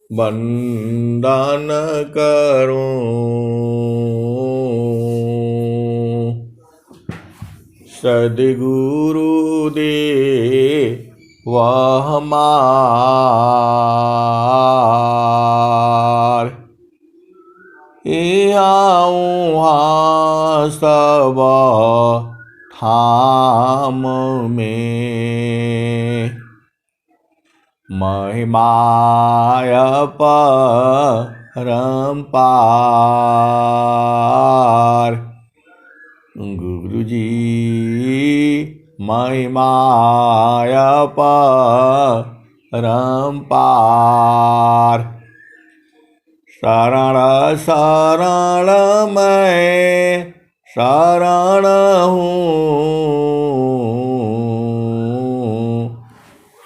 वंदन करूं सद्गुरु दे वह हमार आऊँ सब थाम में महिमाय परम्पार गुरुजी महिमाय परम्पार शरण शरण मैं शरण हूँ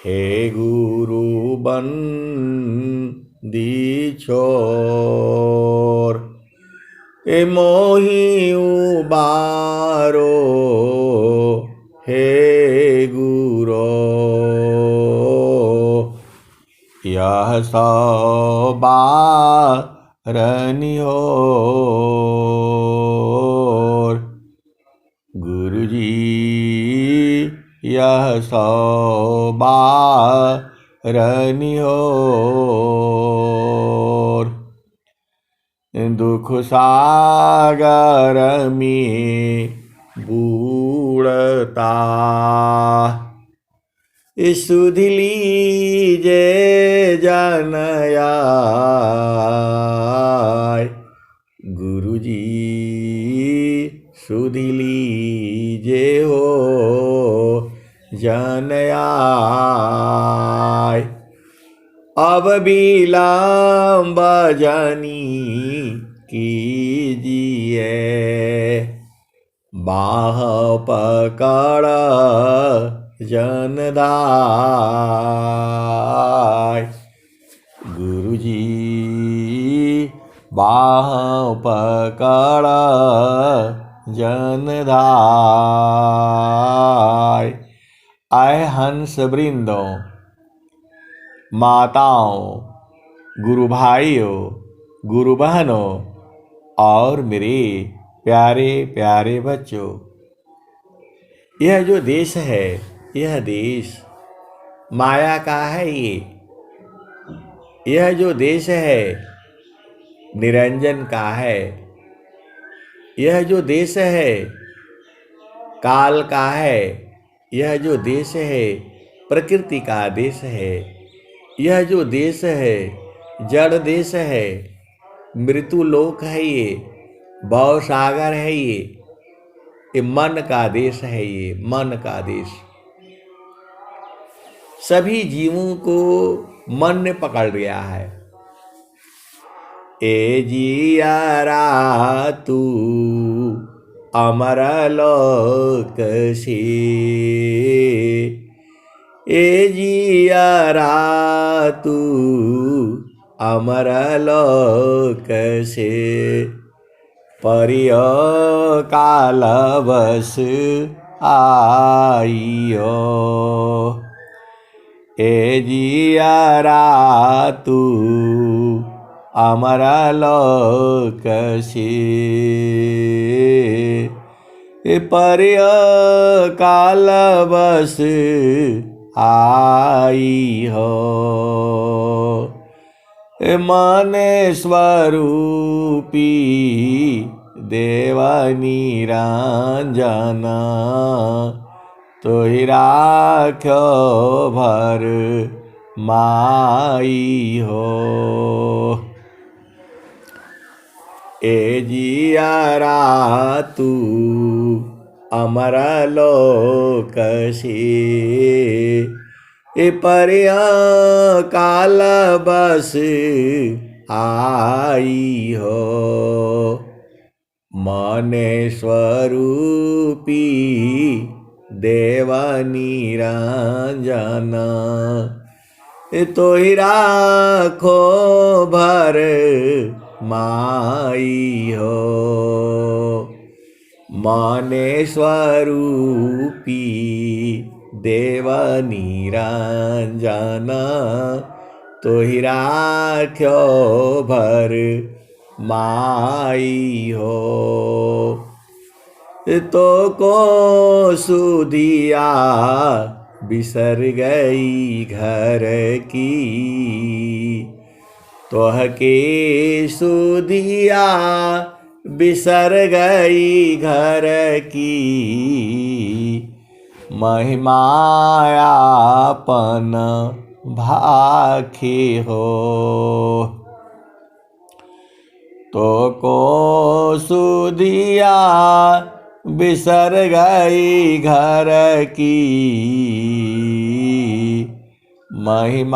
हे गुरु बंदी छोर ए मोहि उबारो हे गुरो यह सबारनिहोर गुरुजी यह सबारनिहोर दुख सागर में बूढ़ता सुध लीजे जनयाय गुरुजी सुध लीजे हो जनयाय अब विलम्ब जानी कीजिए बाह पकड़ जनदाय गुरुजी बाह पकड़ जनदाय आए हंस वृंदों माताओं गुरु भाइयों गुरु बहनों और मेरे प्यारे प्यारे बच्चों, यह जो देश है यह देश माया का है। यह जो देश है निरंजन का है। यह जो देश है काल का है। यह जो देश है प्रकृति का देश है। यह जो देश है जड़ देश है, मृत्यु लोक है, ये भव सागर है, ये मन का देश है, ये मन का देश। सभी जीवों को मन ने पकड़ लिया है। ए जियारा तू अमर लोक से, ए जियारा तू अमर लोक से, परिय काल बस आइयो। ए जियारा तू अमर लोक से, परिय काल बस आई हो। माने स्वरूपी देव निरंजना, तो ही राख्यो भर माई हो। ए जियारा तू अमर लोक से, ए परिय काल बस आई हो। मने स्वरूपी देव निरंजना, तो ही राखो भर माई हो। मने स्वरूपी देव निरंजना, तो ही राख्यो भर माई हो। तो को सुधिया बिसर गई घर की, तोह के सुधिया बिसर गई घर की, महिमायापन भाखे हो। तो को सुधिया बिसर गई घर की, महिमायापन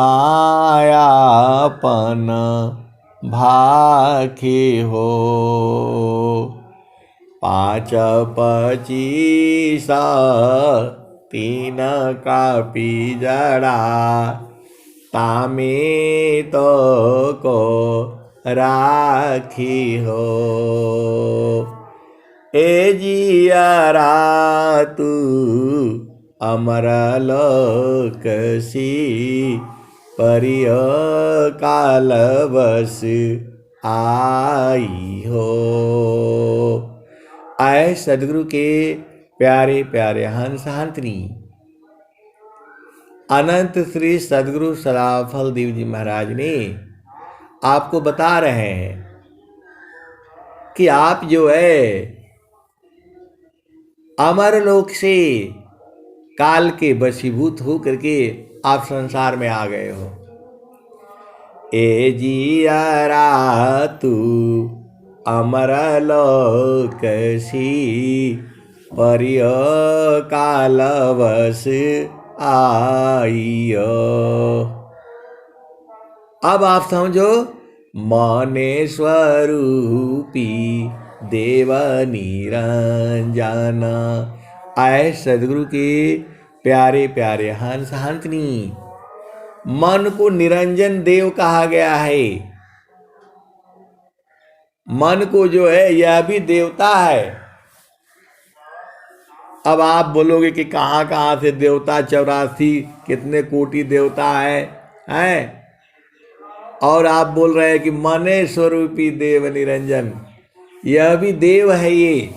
भाखे हो। 5 25 3 का पिजड़ा, तामे तो को राखी हो। ए जियरा तू अमर लोकसी, परिय काल बस आई हो। आए सदगुरु के प्यारे प्यारे हंस हंतनी, अनंत श्री सदगुरु सदाफल देव जी महाराज ने आपको बता रहे हैं कि आप जो है अमर लोक से काल के वशीभूत हो करके आप संसार में आ गए हो। ए जियरा तू अमर लोक सी, परिय काल बस आइयो। अब आप समझो, मने स्वरूपी देव निरंजन। आए सदगुरु के प्यारे प्यारे हंस हंसनी, मन को निरंजन देव कहा गया है। मन को जो है यह भी देवता है। अब आप बोलोगे कि कहाँ कहाँ से देवता, 84 कितने कोटि देवता हैं? और आप बोल रहे हैं कि मने स्वरूपी देव निरंजन, यह भी देव है। ये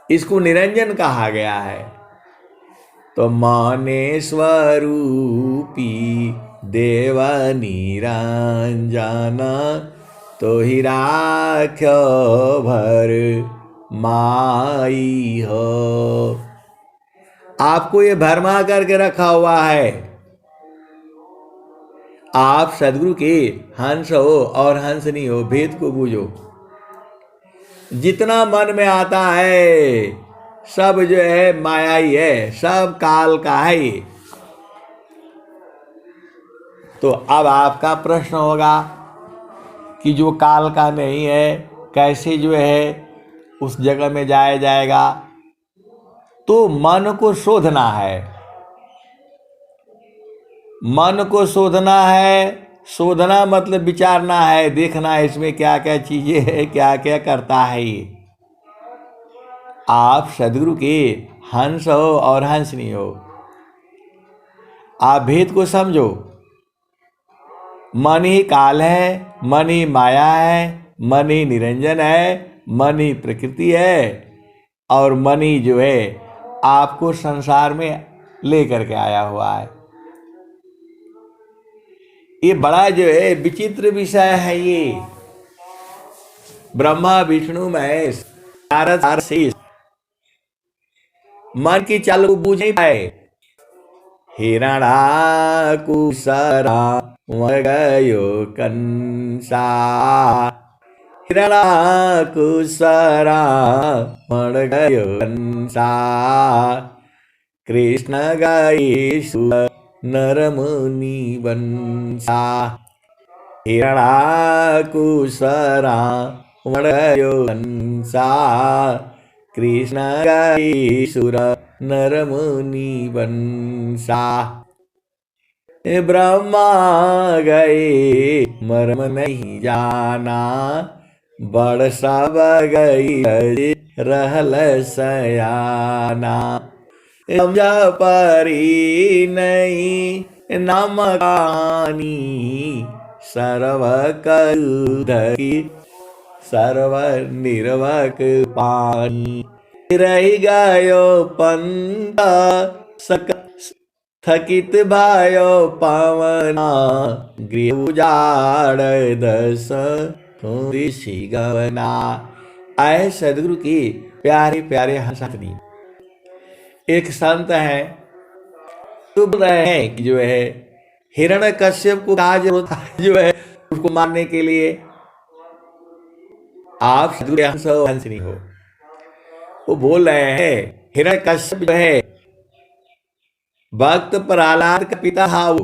इसको निरंजन कहा गया है। तो मने स्वरूपी देव निरंजन, तो ही राख्यो भर माई हो। आपको ये भरमा करके रखा हुआ है। आप सदगुरु के हंस हो और हंसनी हो, भेद को बूझो। जितना मन में आता है सब जो है माया ही है, सब काल का है ये। तो अब आपका प्रश्न होगा कि जो काल का नहीं है, कैसे जो है उस जगह में जाया जाएगा? तो मन को शोधना है। मन को शोधना है। शोधना मतलब विचारना है, देखना है इसमें क्या क्या चीजें है, क्या क्या करता है ये। आप सदगुरु के हंस हो और हंसनी हो। आप भेद को समझो। मन ही काल है, मन ही माया है, मन ही निरंजन है, मन ही प्रकृति है, और मन ही जो है आपको संसार में लेकर के आया हुआ है। ये बड़ा जो है विचित्र विषय है। ये ब्रह्मा विष्णु महेश नारद शेष मन की चाल को बूझ नहीं पाए। हिरणाकुसरा मर गयो कंसा, हिरणाकुसरा मर गयो कंसा, कृष्ण गई सुर नरमुनि वंसा। हिरणाकुसरा मर गयो कंसा, कृष्ण गई सुर नरमुनि वंसा। ब्रह्मा गए मर्म नहीं जाना, बड़ सब गई रहल सयाना। समझा परी नहीं नमकानी सर्व करुधकी सर्व निर्वक पानी रही गयो पंत सक थकित भयो पवना गृह उजाड़ दस ऋषि गवना। आए सदगुरु की प्यारे प्यारे हंसनी। एक संत है तो बोल रहे हैं कि जो है हिरण्यकश्यप को कहा जरूरत जो है उसको मारने के लिए। आप सदगुरु हंसनी हो। वो बोल रहे हैं हिरण्यकश्यप जो है भक्त प्रहलाद का पिता था वो,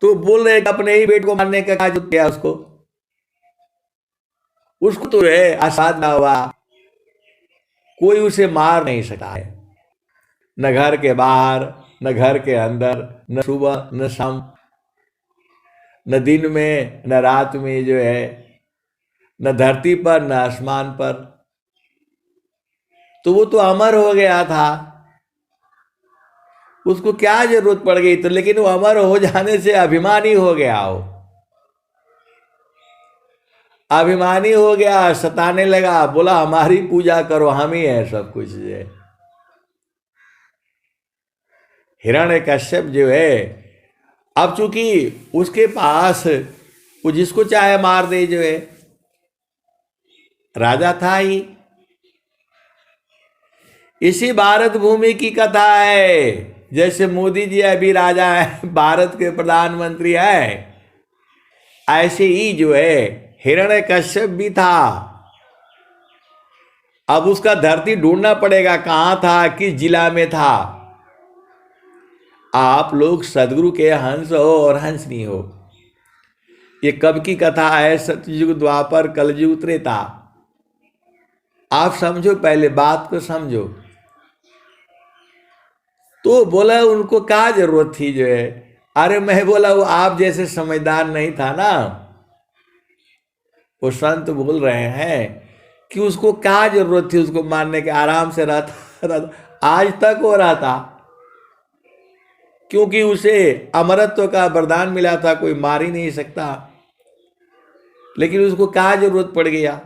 तो बोल रहे अपने ही बेटे को मारने का जो किया उसको तो है आसाद ना हुआ, कोई उसे मार नहीं सकता है, न घर के बाहर न घर के अंदर, न सुबह न शाम, न दिन में न रात में जो है, न धरती पर न आसमान पर। तो वो तो अमर हो गया था, उसको क्या जरूरत पड़ गई। तो लेकिन वो अमर हो जाने से अभिमानी हो गया, वो अभिमानी हो गया, सताने लगा, बोला हमारी पूजा करो, हम ही है सब कुछ। है हिरण्यकश्यप जो है, अब चूंकि उसके पास वो जिसको चाहे मार दे, जो है राजा था ही। इसी भारत भूमि की कथा है, जैसे मोदी जी अभी राजा है, भारत के प्रधानमंत्री है, ऐसे ही जो है हिरण्यकश्यप भी था। अब उसका धरती ढूंढना पड़ेगा, कहां था, किस जिला में था। आप लोग सदगुरु के हंस हो और हंसनी हो। ये कब की कथा है? सतयुग द्वापर कलयुग त्रेता। आप समझो, पहले बात को समझो। तो बोला उनको क्या जरूरत थी जो है। अरे मैं बोला वो आप जैसे समझदार नहीं था ना। वो संत बोल रहे हैं कि उसको क्या जरूरत थी उसको मारने के, आराम से रहता आज तक हो रहा था, क्योंकि उसे अमरत्व का वरदान मिला था, कोई मार ही नहीं सकता। लेकिन उसको क्या जरूरत पड़ गया,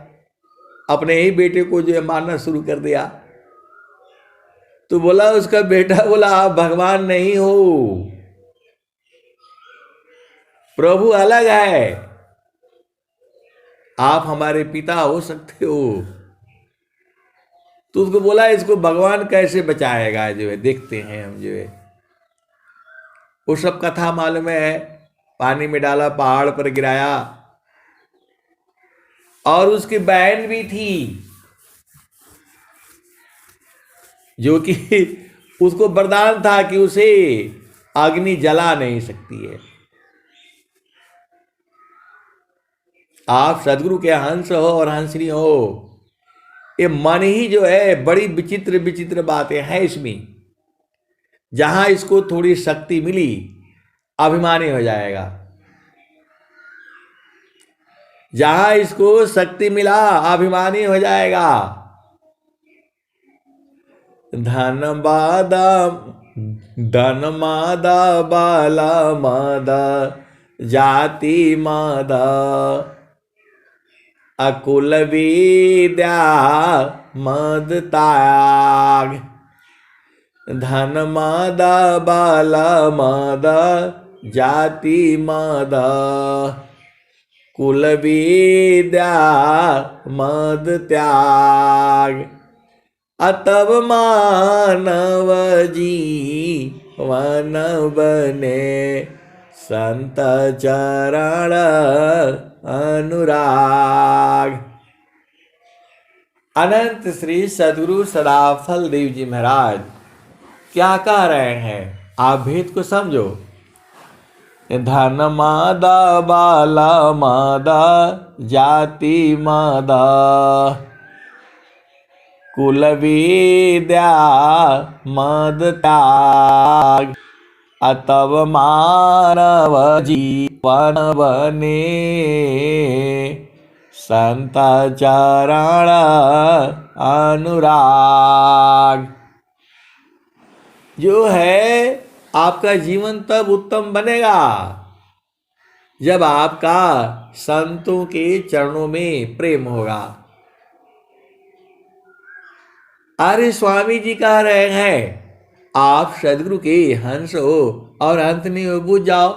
अपने ही बेटे को जो है मारना शुरू कर दिया। तो बोला उसका बेटा, बोला आप भगवान नहीं हो, प्रभु अलग है, आप हमारे पिता हो सकते हो। तो उसको बोला इसको भगवान कैसे बचाएगा, जो है देखते हैं हम। जो है वो सब कथा मालूम है, पानी में डाला, पहाड़ पर गिराया, और उसकी बहन भी थी जो कि उसको वरदान था कि उसे अग्नि जला नहीं सकती है। आप सदगुरु के हंस हो और हंसनी हो। ये मन ही जो है बड़ी विचित्र विचित्र बातें हैं इसमें। जहां इसको थोड़ी शक्ति मिली, अभिमानी हो जाएगा। जहां इसको शक्ति मिला, अभिमानी हो जाएगा। धन मादा बाला मादा जाति मादा अकुल विद्या मद त्याग। धन मादा बाला मादा जाति मादा कुल विद्या मद त्याग। अतव मानव जीवन बने संत चरण अनुराग। अनंत श्री सद्गुरु सदाफल देव जी महाराज क्या कह रहे हैं, आप भेद को समझो। धन मादा बाला मादा जाति मादा कुल विद्या मद त्याग। अतव मानव जीवन बने संत चरण अनुराग। जो है आपका जीवन तब उत्तम बनेगा जब आपका संतों के चरणों में प्रेम होगा। अरे स्वामी जी कह रहे हैं आप सदगुरु के हंस हो और अंत नहीं हो, बुझ जाओ।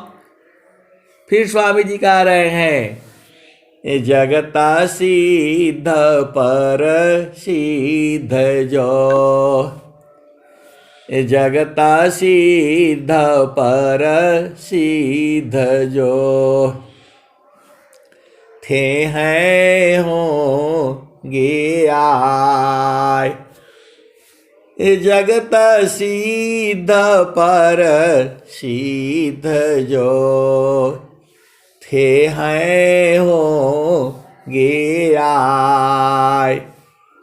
फिर स्वामी जी कह रहे हैं जगता सिद्ध पर सिद्ध जो, जगता सिद्ध पर सिद्ध जो, थे हैं होंगे आए। जगत सिद्ध पर सिद्ध जो, थे हैं होंगे आए।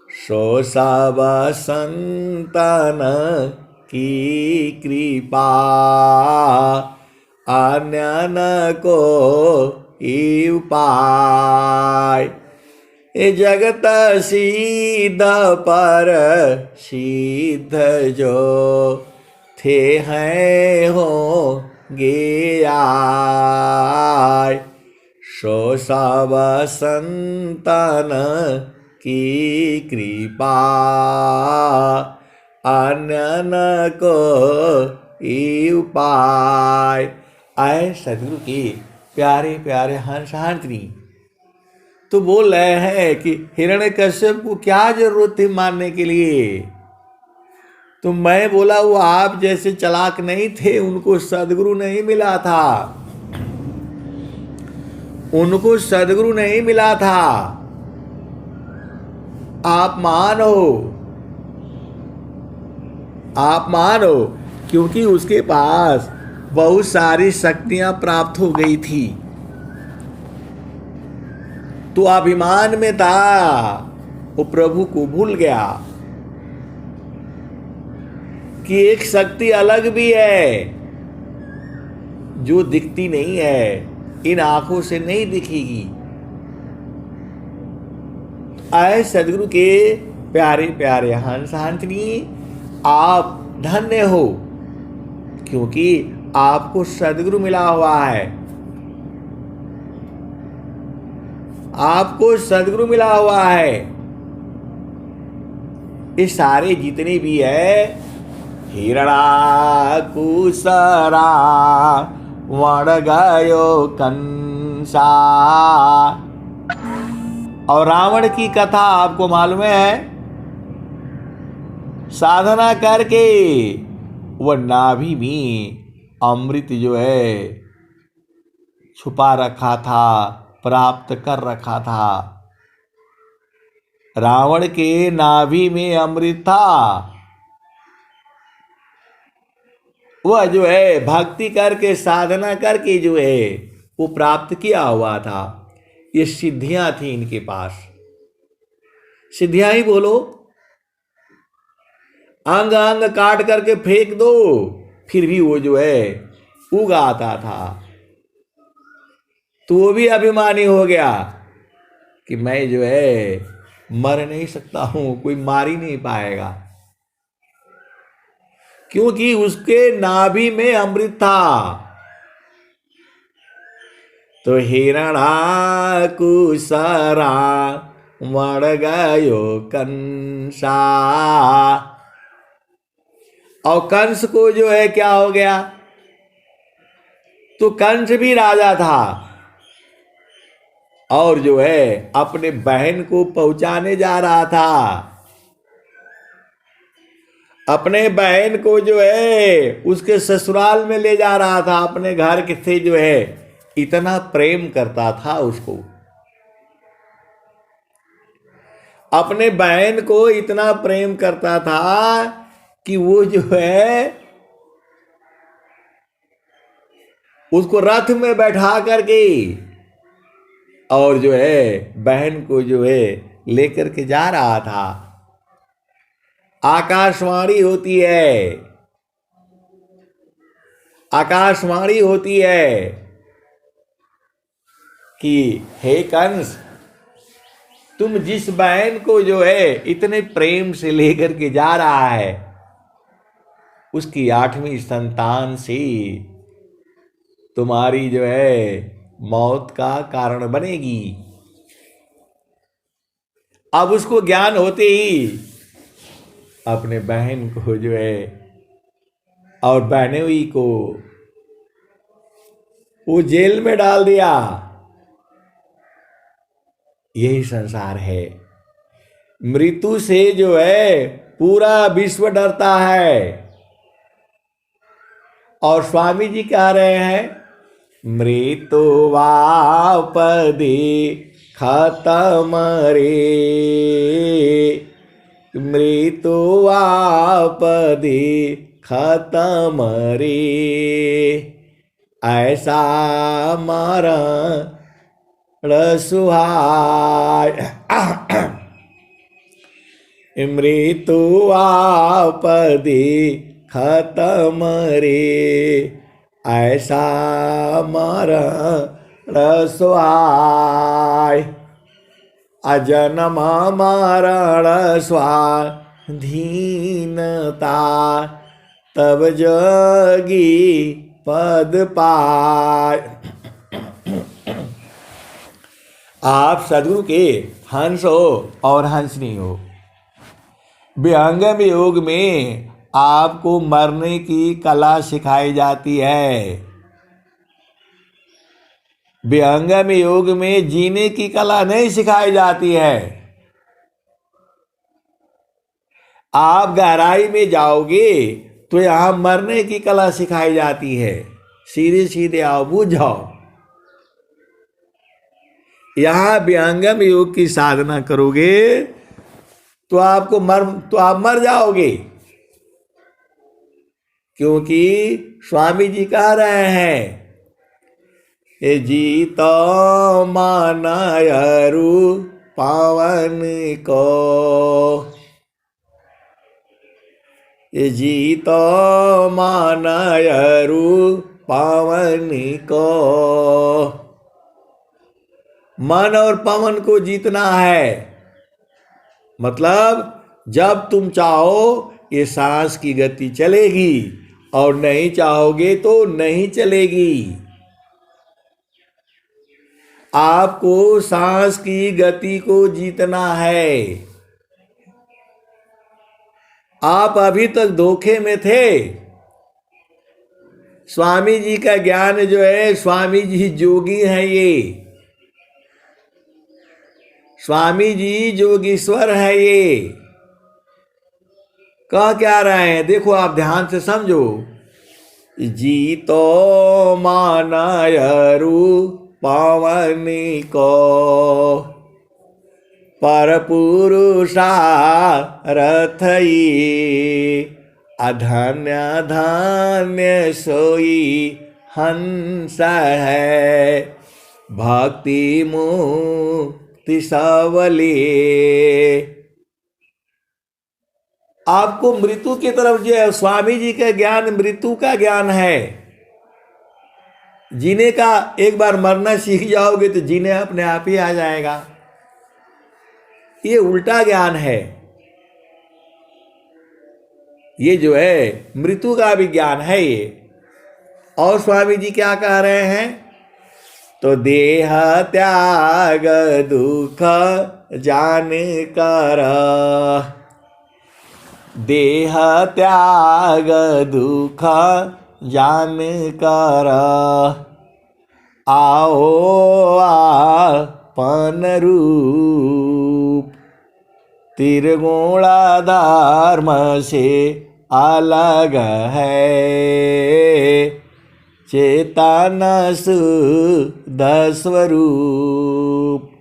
सो सब संतन की कृपा, अन्य न को उपाय। जगत सिद्ध पर सिद्ध जो, थे हैं होंगे आए। सो सब संतन की कृपा, अन्य न को उपाय। आए सदगुरु के प्यारे प्यारे हंस हांतनी तो बोल रहे हैं कि हिरण्यकश्यप को क्या जरूरत थी मारने के लिए। तो मैं बोला वो आप जैसे चालाक नहीं थे, उनको सदगुरु नहीं मिला था, उनको सदगुरु नहीं मिला था। आप महान हो, आप महान हो, क्योंकि उसके पास बहुत सारी शक्तियां प्राप्त हो गई थी। तो अभिमान में था, वो प्रभु को भूल गया कि एक शक्ति अलग भी है जो दिखती नहीं है, इन आंखों से नहीं दिखेगी। आए सदगुरु के प्यारे प्यारे हंस हांसनी, आप धन्य हो क्योंकि आपको सदगुरु मिला हुआ है, आपको सदगुरु मिला हुआ है। ये सारे जितने भी है, हिरणा कुसरा वण गयो कंसा, और रावण की कथा आपको मालूम है। साधना करके वह नाभि में अमृत जो है छुपा रखा था, प्राप्त कर रखा था। रावण के नाभि में अमृत था, वह जो है भक्ति करके साधना करके जो है वो प्राप्त किया हुआ था। ये सिद्धियां थी इनके पास, सिद्धियां ही बोलो। अंग अंग काट करके फेंक दो, फिर भी वो जो है उग आता था। तो वो भी अभिमानी हो गया कि मैं जो है मर नहीं सकता हूं, कोई मार ही नहीं पाएगा, क्योंकि उसके नाभि में अमृत था। तो हिरणा कुसरा मर गयो कंसा, और कंस को जो है क्या हो गया, तो कंस भी राजा था और जो है अपने बहन को पहुंचाने जा रहा था। अपने बहन को जो है उसके ससुराल में ले जा रहा था, अपने घर के से जो है इतना प्रेम करता था उसको, अपने बहन को इतना प्रेम करता था कि वो जो है उसको रथ में बैठा करके और जो है बहन को जो है लेकर के जा रहा था। आकाशवाणी होती है, आकाशवाणी होती है कि हे कंस, तुम जिस बहन को जो है इतने प्रेम से लेकर के जा रहा है, उसकी 8वीं संतान से तुम्हारी जो है मौत का कारण बनेगी। अब उसको ज्ञान होते ही अपने बहन को जो है और बहनोई को वो जेल में डाल दिया। यही संसार है। मृत्यु से जो है पूरा विश्व डरता है। और स्वामी जी कह रहे हैं मृत्यु वापदे खत्म रे, मृत्यु वापदे खत्म रे, ऐसा मरण सुहाय। मृत्यु आपदे खत्म रे, ऐसा मरण सुहाय। अजन्म मरण स्वाधीनता, तब जगी पद पाय। आप सदगुरु के हंस हो और हंसनी हो। विहंगम योग में आपको मरने की कला सिखाई जाती है। विहंगम योग में जीने की कला नहीं सिखाई जाती है। आप गहराई में जाओगे तो यहां मरने की कला सिखाई जाती है। सीधे सीधे आओ, बुझ जाओ। यहां विहंगम योग की साधना करोगे तो आप मर जाओगे। क्योंकि स्वामी जी कह रहे हैं ये जीतो मानयरु पावन को, ये जीतो मानयरु पावन को। मन और पवन को जीतना है। मतलब जब तुम चाहो ये सांस की गति चलेगी और नहीं चाहोगे तो नहीं चलेगी। आपको सांस की गति को जीतना है। आप अभी तक धोखे में थे। स्वामी जी का ज्ञान जो है, स्वामी जी जोगी हैं। ये स्वामी जी जोगीश्वर है। ये कह क्या रहे हैं देखो, आप ध्यान से समझो। जीतो मानयरु पावन को, पर पुरुषा रथई, अधन्य धन्य सोई हंस है, भक्ति मुक्ति सबले। आपको मृत्यु की तरफ जो है, स्वामी जी का ज्ञान मृत्यु का ज्ञान है। जीने का एक बार मरना सीख जाओगे तो जीने अपने आप ही आ जाएगा। ये उल्टा ज्ञान है। ये जो है मृत्यु का भी ज्ञान है ये। और स्वामी जी क्या कह रहे हैं? तो देह त्याग दुख जान कर, देह त्याग दुख जान कर, आओ आपन रूप, त्रिगुणा धर्म से अलग है, चेतन शुद्ध स्वरूप।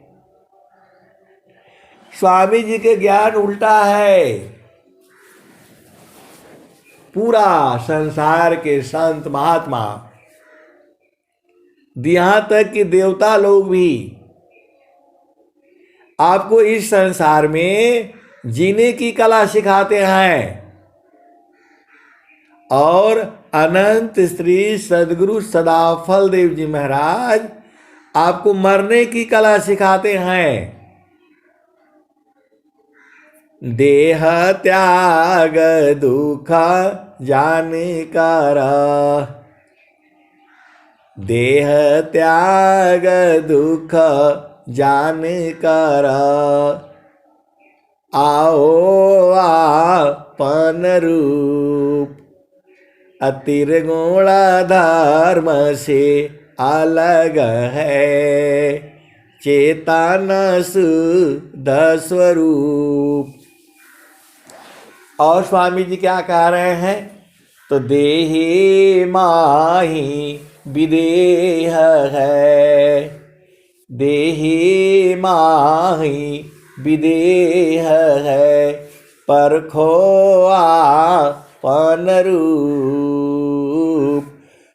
स्वामी जी के ज्ञान उल्टा है। पूरा संसार के संत महात्मा, यहां तक कि देवता लोग भी आपको इस संसार में जीने की कला सिखाते हैं। और अनंत श्री सदगुरु सदाफल देव जी महाराज आपको मरने की कला सिखाते हैं। देह त्याग दुख जान कर, देह त्याग दुख जान कर, आओ आपन रूप, अतिर्गुण धर्म से अलग है, चेतन शुद्ध स्वरूप। और स्वामी जी क्या कह रहे हैं? तो देहि माहि विदेह है, देहि माहि विदेह है, परखो आपन रूप,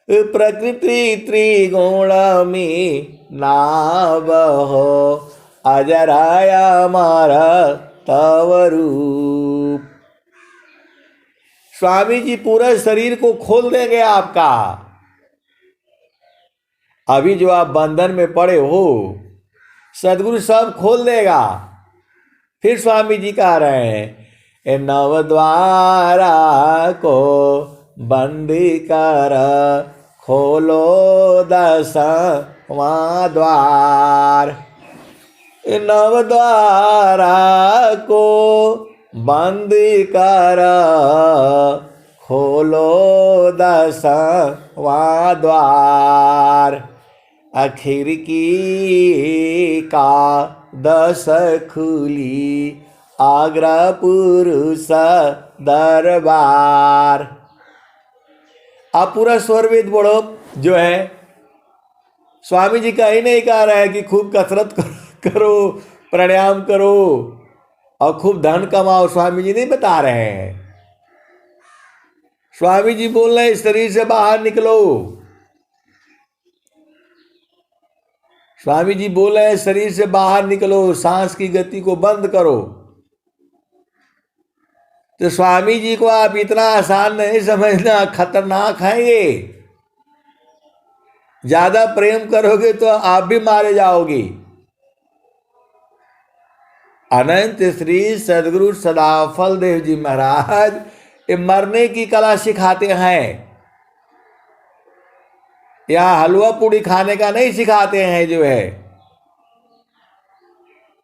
प्रकृति त्रिगुण में नाव हो, अजराया मारा तव रूप। स्वामी जी पूरा शरीर को खोल देंगे आपका। अभी जो आप बंधन में पड़े हो, सदगुरु सब खोल देगा। फिर स्वामी जी कह रहे हैं, ए नव द्वारा को बंद कर, खोलो दसवां द्वार, ए नव द्वारा को बंद कर, खोलो दसवां द्वार, आखिर की का दस खुली, आगरा पुरुष दरबार। आप पूरा स्वरवेद बोलो जो है। स्वामी जी कहीं नहीं कह रहा है कि खूब कसरत करो, प्राणायाम करो और खूब धन कमाओ। स्वामी जी नहीं बता रहे हैं। स्वामी जी बोल रहे हैं शरीर से बाहर निकलो। स्वामी जी बोल रहे हैं शरीर से बाहर निकलो, सांस की गति को बंद करो। तो स्वामी जी को आप इतना आसान नहीं समझना, खतरनाक है ये। ज्यादा प्रेम करोगे तो आप भी मारे जाओगे। अनंत श्री सदगुरु सदाफल देव जी महाराज ये मरने की कला सिखाते हैं। यहाँ हलवा पूड़ी खाने का नहीं सिखाते हैं, जो है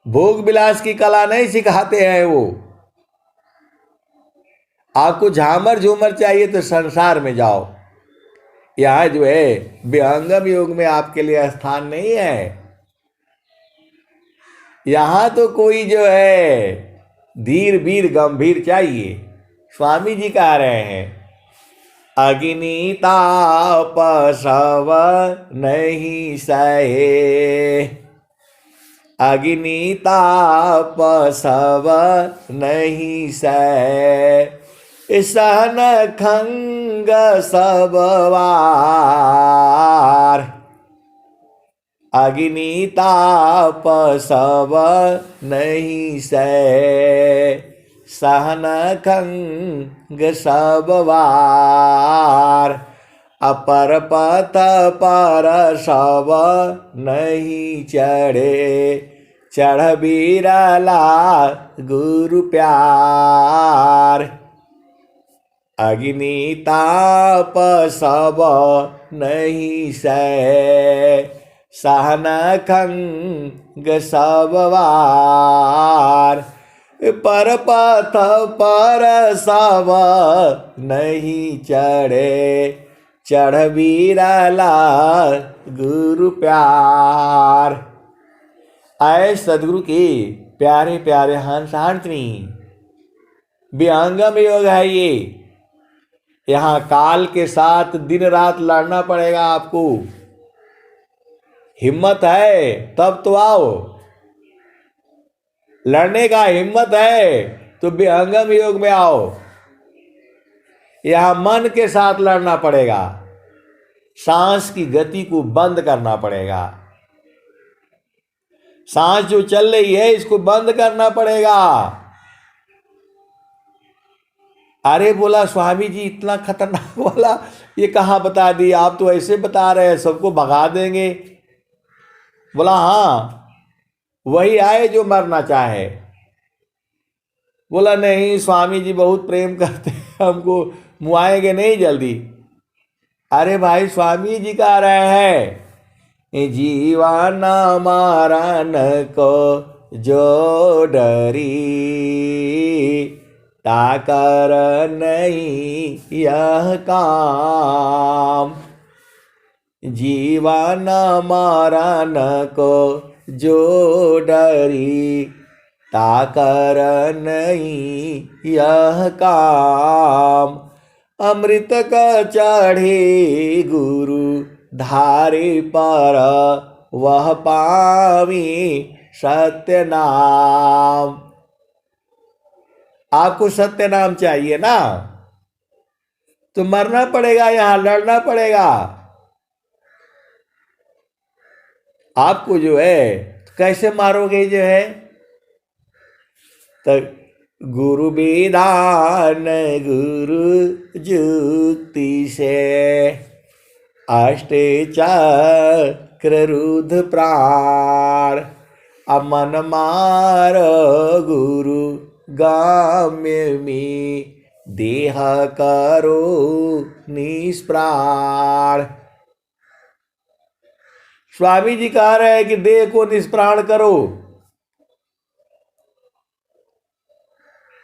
भोग विलास की कला नहीं सिखाते हैं। वो आपको झामर झूमर चाहिए तो संसार में जाओ। यहाँ जो है विहंगम योग में आपके लिए स्थान नहीं है। यहाँ तो कोई जो है धीर वीर गंभीर चाहिए। स्वामी जी कह रहे हैं, अग्नि ताप सब नहीं सहे, अग्नि ताप सब नहीं सहे, सहन खंग सब वार, अग्नि ताप सब नहीं सहे, सहन खंग सब वार, अपर पथ पर सब नहीं चढ़े, चढ़ बिरला गुरु प्यार, अग्नि ताप सब नहीं सहे, सहन खंग सब वार, पर पथ पर सब नहीं चढ़े, चढ़ बिरला गुरु प्यार। आए सदगुरु के प्यारे प्यारे हंस हांसनी। विहंगम योग है ये। यहाँ काल के साथ दिन रात लड़ना पड़ेगा आपको। हिम्मत है तब तो आओ। लड़ने का हिम्मत है तो विहंगम योग में आओ। यहां मन के साथ लड़ना पड़ेगा। सांस की गति को बंद करना पड़ेगा। सांस जो चल रही है इसको बंद करना पड़ेगा। अरे बोला स्वामी जी इतना खतरनाक वाला ये कहाँ बता दी, आप तो ऐसे बता रहे हैं सबको भगा देंगे। बोला हाँ वही आए जो मरना चाहे। बोला नहीं स्वामी जी बहुत प्रेम करते हैं हमको, मुआएंगे नहीं जल्दी। अरे भाई स्वामी जी कह रहे हैं, जीवन मारन को जो डरी, ताकर नहीं यह काम। जीवन मारन को जो डरी, ताकर नहीं यह काम। अमृत का चढ़े गुरु धारे पर, वह पावी सत्य नाम। आपको सत्य नाम चाहिए ना, तो मरना पड़ेगा, यहां लड़ना पड़ेगा आपको। जो है कैसे मारोगे जो है, तो गुरु विधान गुरु जुक्ति से, अष्ट चक्र रुद्र प्राण। अमन मार गुरु गाम्य में, देह करो निष्प्राण। स्वामी जी कह रहे हैं कि देह को निष्प्राण करो।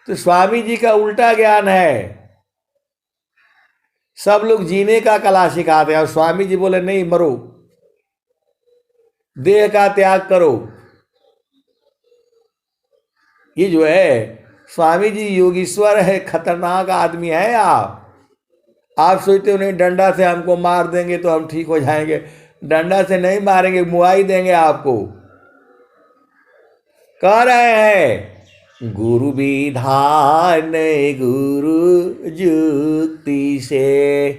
तो स्वामी जी का उल्टा ज्ञान है। सब लोग जीने का कला सिखाते हैं और स्वामी जी बोले नहीं, मरो, देह का त्याग करो। ये जो है स्वामी जी योगीश्वर है, खतरनाक आदमी है। आप सोचते हो नहीं डंडा से हमको मार देंगे तो हम ठीक हो जाएंगे। डंडा से नहीं मारेंगे, मुआई देंगे आपको। कह रहे हैं गुरु विधान गुरु जुक्ति से,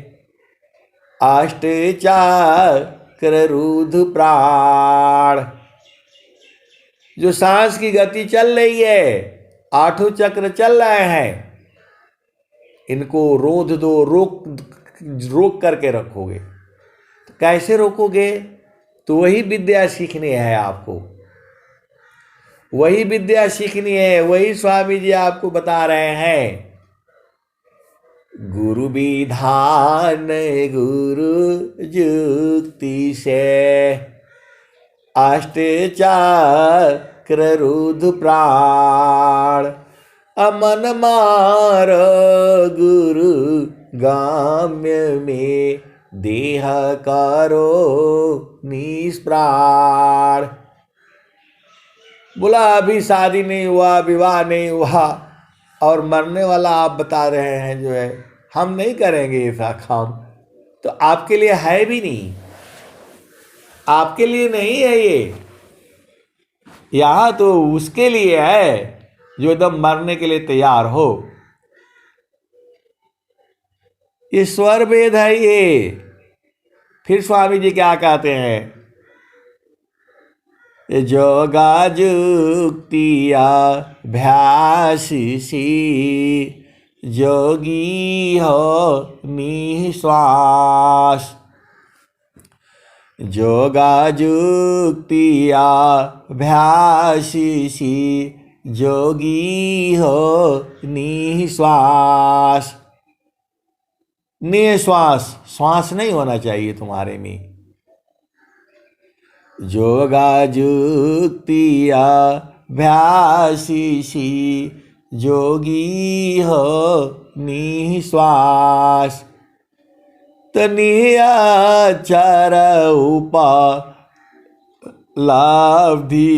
अष्ट चक्र रुद्र प्राण। जो सांस की गति चल रही है, आठों चक्र चल रहे हैं, इनको रोध दो, रोक करके रखोगे। तो कैसे रोकोगे? तो वही विद्या सीखनी है आपको, वही विद्या सीखनी है। वही स्वामी जी आपको बता रहे हैं, गुरु विधान गुरु जुक्ति से, अष्ट चक्र रुद्र प्राण। अमन मार गुरु गाम्य में, देह करो निष्प्राण। बोला अभी शादी नहीं हुआ, विवाह नहीं हुआ और मरने वाला आप बता रहे हैं जो है हम नहीं करेंगे ऐसा काम। तो आपके लिए है भी नहीं, आपके लिए नहीं है ये। यहां तो उसके लिए है जो एकदम मरने के लिए तैयार हो। ये स्वर वेद है ये। फिर स्वामी जी क्या कहते हैं, जोगा जुक्तिया अभ्यास सी, जोगी हो निश्वास। जोगा जुक्तिया अभ्यास सी, जोगी हो निश्वास। निश्वास, श्वास नहीं होना चाहिए तुम्हारे में। जोगा जुक्तिया अभ्यास सी, जोगी हो निश्वास। तनियाचार उपलब्धि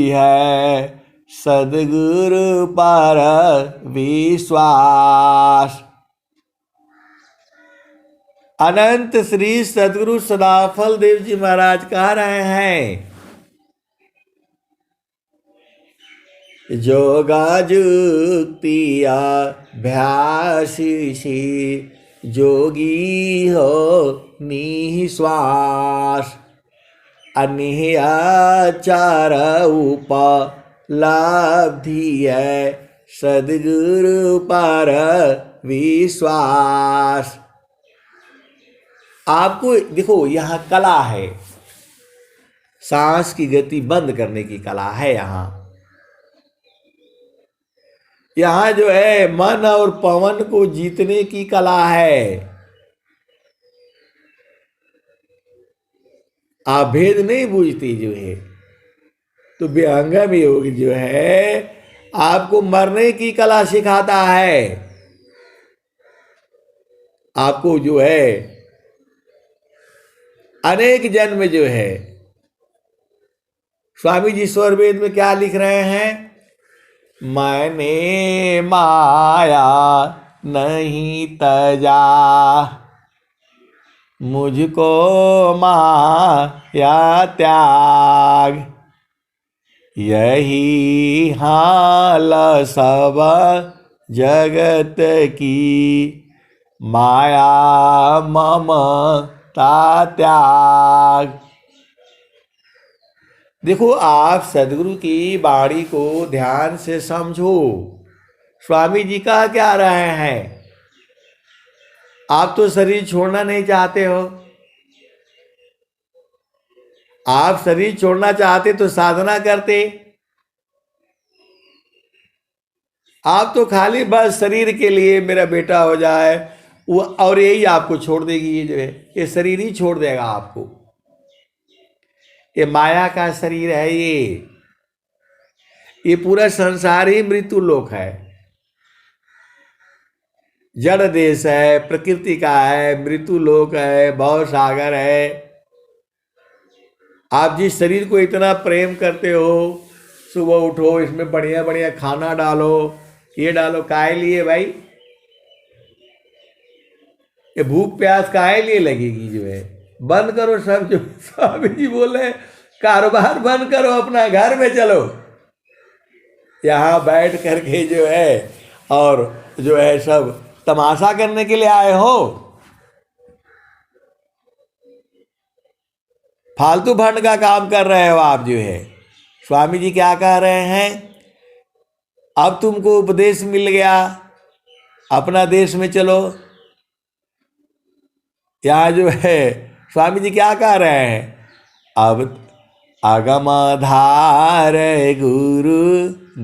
है, सद्गुरु पर विश्वास। अनंत श्री सद्गुरु सदाफल देव जी महाराज कह रहे हैं, जोगा जुक्तिया अभ्यास सी, जोगी हो निश्वास। अनियाचार उपलब्धि है, सद्गुरु पर विश्वास। आपको देखो यहां कला है, सांस की गति बंद करने की कला है। यहां यहां जो है मन और पवन को जीतने की कला है। आप भेद नहीं बूझती जो है, तो विहंगम योग जो है आपको मरने की कला सिखाता है। आपको जो है अनेक जन्म जो है, स्वामी जी स्वर वेद में क्या लिख रहे हैं? मैंने माया नहीं तजा, मुझको माया त्याग, यही हाल सब जगत की, माया ममता त्याग। देखो, आप सदगुरु की वाणी को ध्यान से समझो। स्वामी जी कह क्या रहे हैं? आप तो शरीर छोड़ना नहीं चाहते हो। आप शरीर छोड़ना चाहते तो साधना करते। आप तो खाली बस शरीर के लिए मेरा बेटा हो जाए वो, और यही आपको छोड़ देगी। ये जो है ये शरीर ही छोड़ देगा आपको। ये माया का शरीर है। ये पूरा संसार ही मृत्यु लोक है। जड़ देश है, प्रकृति का है, मृत्यु लोक है, भव सागर है। आप जिस शरीर को इतना प्रेम करते हो, सुबह उठो इसमें बढ़िया बढ़िया खाना डालो, ये डालो, काहे लिए भाई? ये भूख प्यास काहे लिए लगेगी? जो है बंद करो सब। जो स्वामी जी बोले कारोबार बंद करो, अपना घर में चलो। यहाँ बैठ करके जो है और जो है सब तमाशा करने के लिए आए हो? फालतू फंड का काम कर रहे हो आप। जो है स्वामी जी क्या कह रहे हैं? अब तुमको उपदेश मिल गया, अपना देश में चलो। यहाँ जो है स्वामी जी क्या कह रहे हैं? अब अगम धार गुरु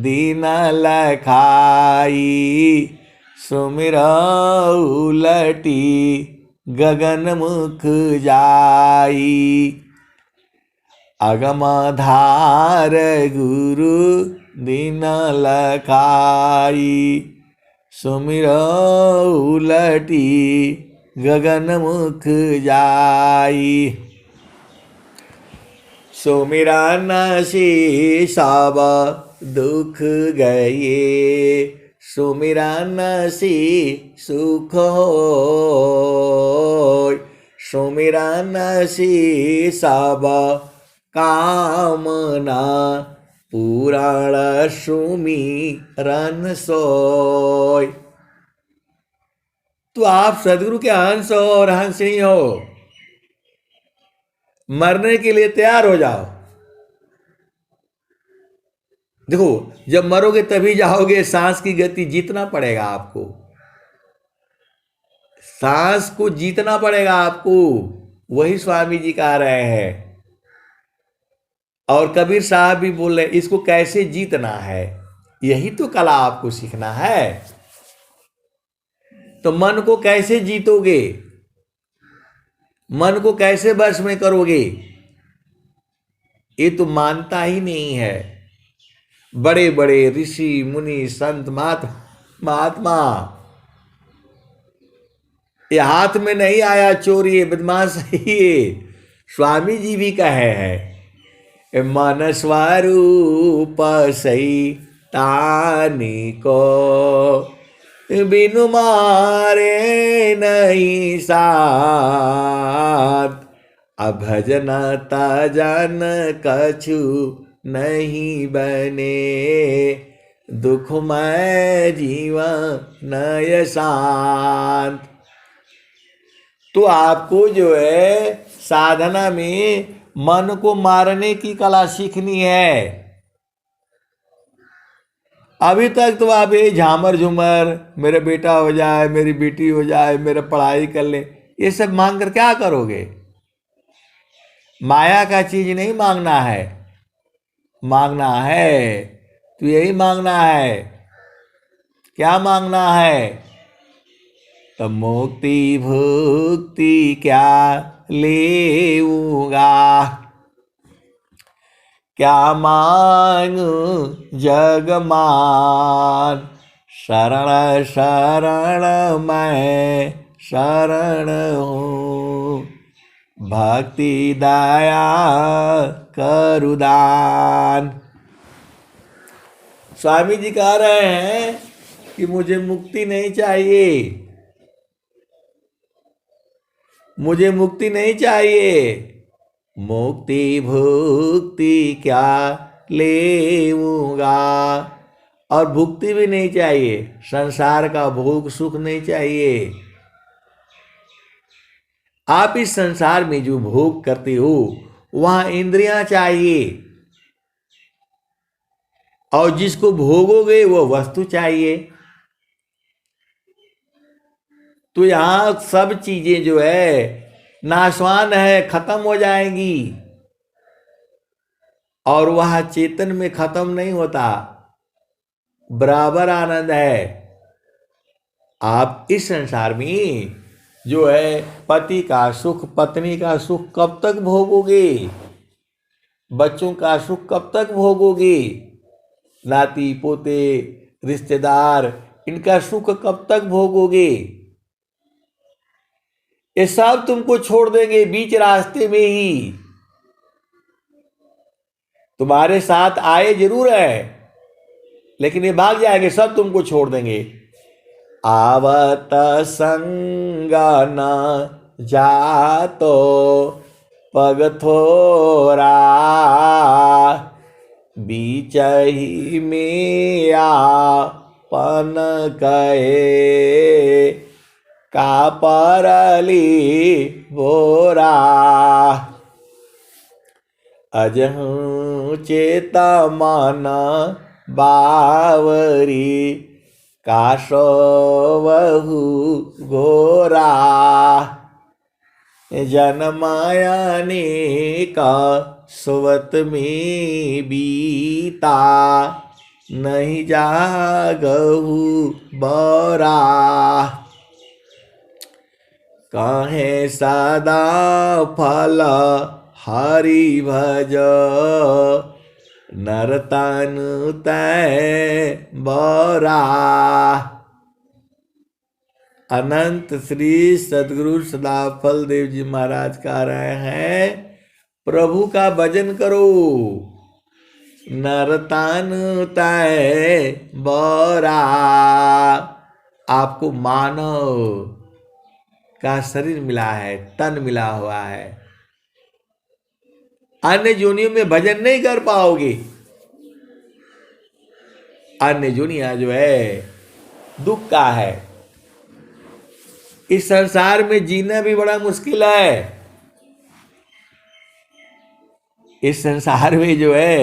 दीन लखाई, सुमिर उलटी गगन मुख जाई। अगम धार गुरु दीन लखाई, सुमिर उलटी गगन मुख जाई। सुमिरन से सब दुख गए, सुमिरन से सुख होय, सुमिरन से सब कामना पुराण सुमिरन सोय। तो आप सदगुरु के हंस हो और हंसनी हो। मरने के लिए तैयार हो जाओ। देखो, जब मरोगे तभी जाओगे। सांस की गति जीतना पड़ेगा आपको। सांस को जीतना पड़ेगा आपको। वही स्वामी जी कह रहे हैं। और कबीर साहब भी बोल रहे इसको कैसे जीतना है। यही तो कला आपको सीखना है। तो मन को कैसे जीतोगे, मन को कैसे वश में करोगे? ये तो मानता ही नहीं है। बड़े बड़े ऋषि मुनि संत महात्मा, ये हाथ में नहीं आया चोर, ये बदमाश ये स्वामी जी भी कहे हैं। मन स्वरूप सही तानी को, बिनु मारे नहीं साथ, अभजन तजन कछु नहीं बने, दुखमय जीवन नय शांत। तो आपको जो है साधना में मन को मारने की कला सीखनी है। अभी तक तो आप ये झामर झूमर, मेरा बेटा हो जाए, मेरी बेटी हो जाए, मेरा पढ़ाई कर ले, ये सब मांग कर क्या करोगे? माया का चीज नहीं मांगना है। मांगना है तो यही मांगना है। क्या मांगना है? तो मुक्ति भुक्ति क्या लेऊंगा, क्या मांगू जग मान, शरण शरण मैं शरण हूँ, भक्ति दया करुदान। स्वामी जी कह रहे हैं कि मुझे मुक्ति नहीं चाहिए, मुझे मुक्ति नहीं चाहिए, मुक्ति भुक्ति क्या लेऊंगा, और भुक्ति भी नहीं चाहिए, संसार का भोग सुख नहीं चाहिए। आप इस संसार में जो भोग करते हो वहां इंद्रियां चाहिए, और जिसको भोगोगे वो वस्तु चाहिए। तो यहां सब चीजें जो है नाशवान है, खत्म हो जाएंगी, और वह चेतन में खत्म नहीं होता, बराबर आनंद है। आप इस संसार में जो है पति का सुख, पत्नी का सुख कब तक भोगोगे, बच्चों का सुख कब तक भोगोगे, नाती पोते रिश्तेदार इनका सुख कब तक भोगोगे? ये सब तुमको छोड़ देंगे बीच रास्ते में ही। तुम्हारे साथ आए जरूर है, लेकिन ये भाग जाएंगे, सब तुमको छोड़ देंगे। आवत संग न जातो पग थोरा, बीच ही में आपन कहे, का परली बोरा, अजहू चेता मन बावरी, काशोवहु घोरा, जनमायाने का सुवत में बीता, नहीं जागहु बोरा, काहे सदा फल हरि भज, नरतन तय बोरा। अनंत श्री सदगुरु सदाफल देव जी महाराज कह रहे हैं, प्रभु का भजन करो, नरतन तय बोरा। आपको मानव का शरीर मिला है, तन मिला हुआ है, अन्य जोनियों में भजन नहीं कर पाओगे। अन्य जोनिया जो है दुख का है, इस संसार में जीना भी बड़ा मुश्किल है। इस संसार में जो है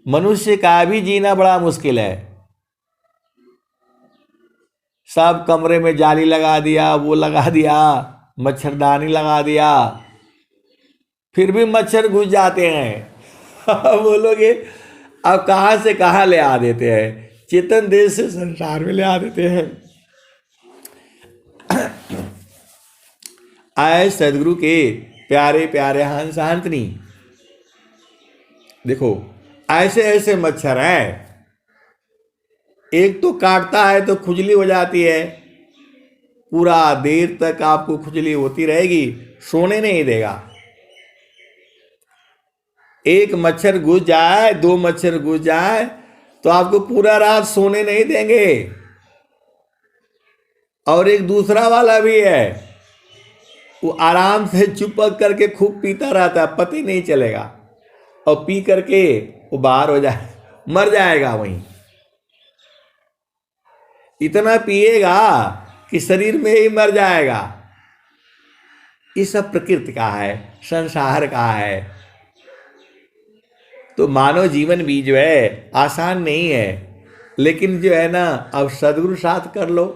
मनुष्य का भी जीना बड़ा मुश्किल है। सब कमरे में जाली लगा दिया, वो लगा दिया, मच्छरदानी लगा दिया, फिर भी मच्छर घुस जाते हैं। बोलोगे अब कहां से कहां ले आ देते हैं, चेतन देश से संसार में ले आ देते हैं। आए सदगुरु के प्यारे प्यारे हंस हंसनी, देखो ऐसे ऐसे मच्छर हैं, एक तो काटता है तो खुजली हो जाती है, पूरा देर तक आपको खुजली होती रहेगी, सोने नहीं देगा। एक मच्छर घुस जाए, दो मच्छर घुस जाए तो आपको पूरा रात सोने नहीं देंगे। और एक दूसरा वाला भी है, वो आराम से चुपक करके खूब पीता रहता है, पता ही नहीं चलेगा, और पी करके वो बाहर हो जाए, मर जाएगा वहीं। इतना पिएगा कि शरीर में ही मर जाएगा। ये सब प्रकृति का है, संसार का है। तो मानव जीवन भी जो है आसान नहीं है, लेकिन जो है ना अब सदगुरु साथ कर लो।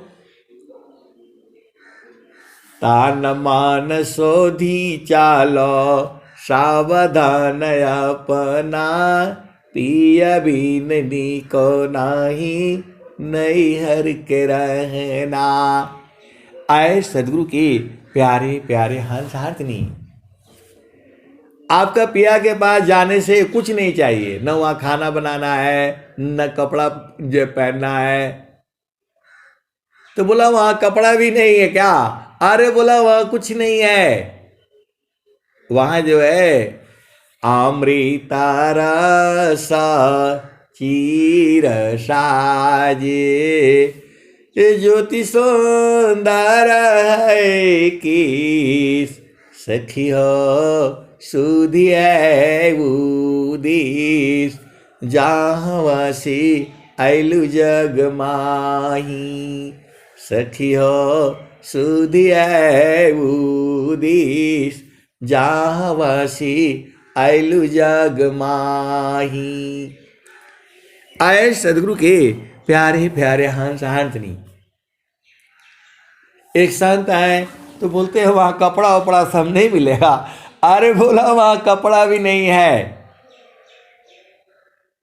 तान मान सोधी चालो, सावधान अपना, पिय बीन को नाही नैहर के रहना। आए सदगुरु के प्यारे प्यारे हंस हारनी, आपका पिया के पास जाने से कुछ नहीं चाहिए, न वहाँ खाना बनाना है, न कपड़ा जो पहनना है। तो बोला वहाँ कपड़ा भी नहीं है क्या? अरे बोला वहाँ कुछ नहीं है, वहाँ जो है अमृता रसा चीर साजे, ज्योति सुंदर है कि सखी हो सुधिया उदिस, जहाँवासी आइलु जग माही, सखी हो सुधिया उदिस, जहाँवासी आइलु जग माही। आए सदगुरु के प्यारे प्यारे हंस हारनी। एक संत आए तो बोलते हैं वहाँ कपड़ा वपड़ा सब नहीं मिलेगा। अरे बोला वहाँ कपड़ा भी नहीं है।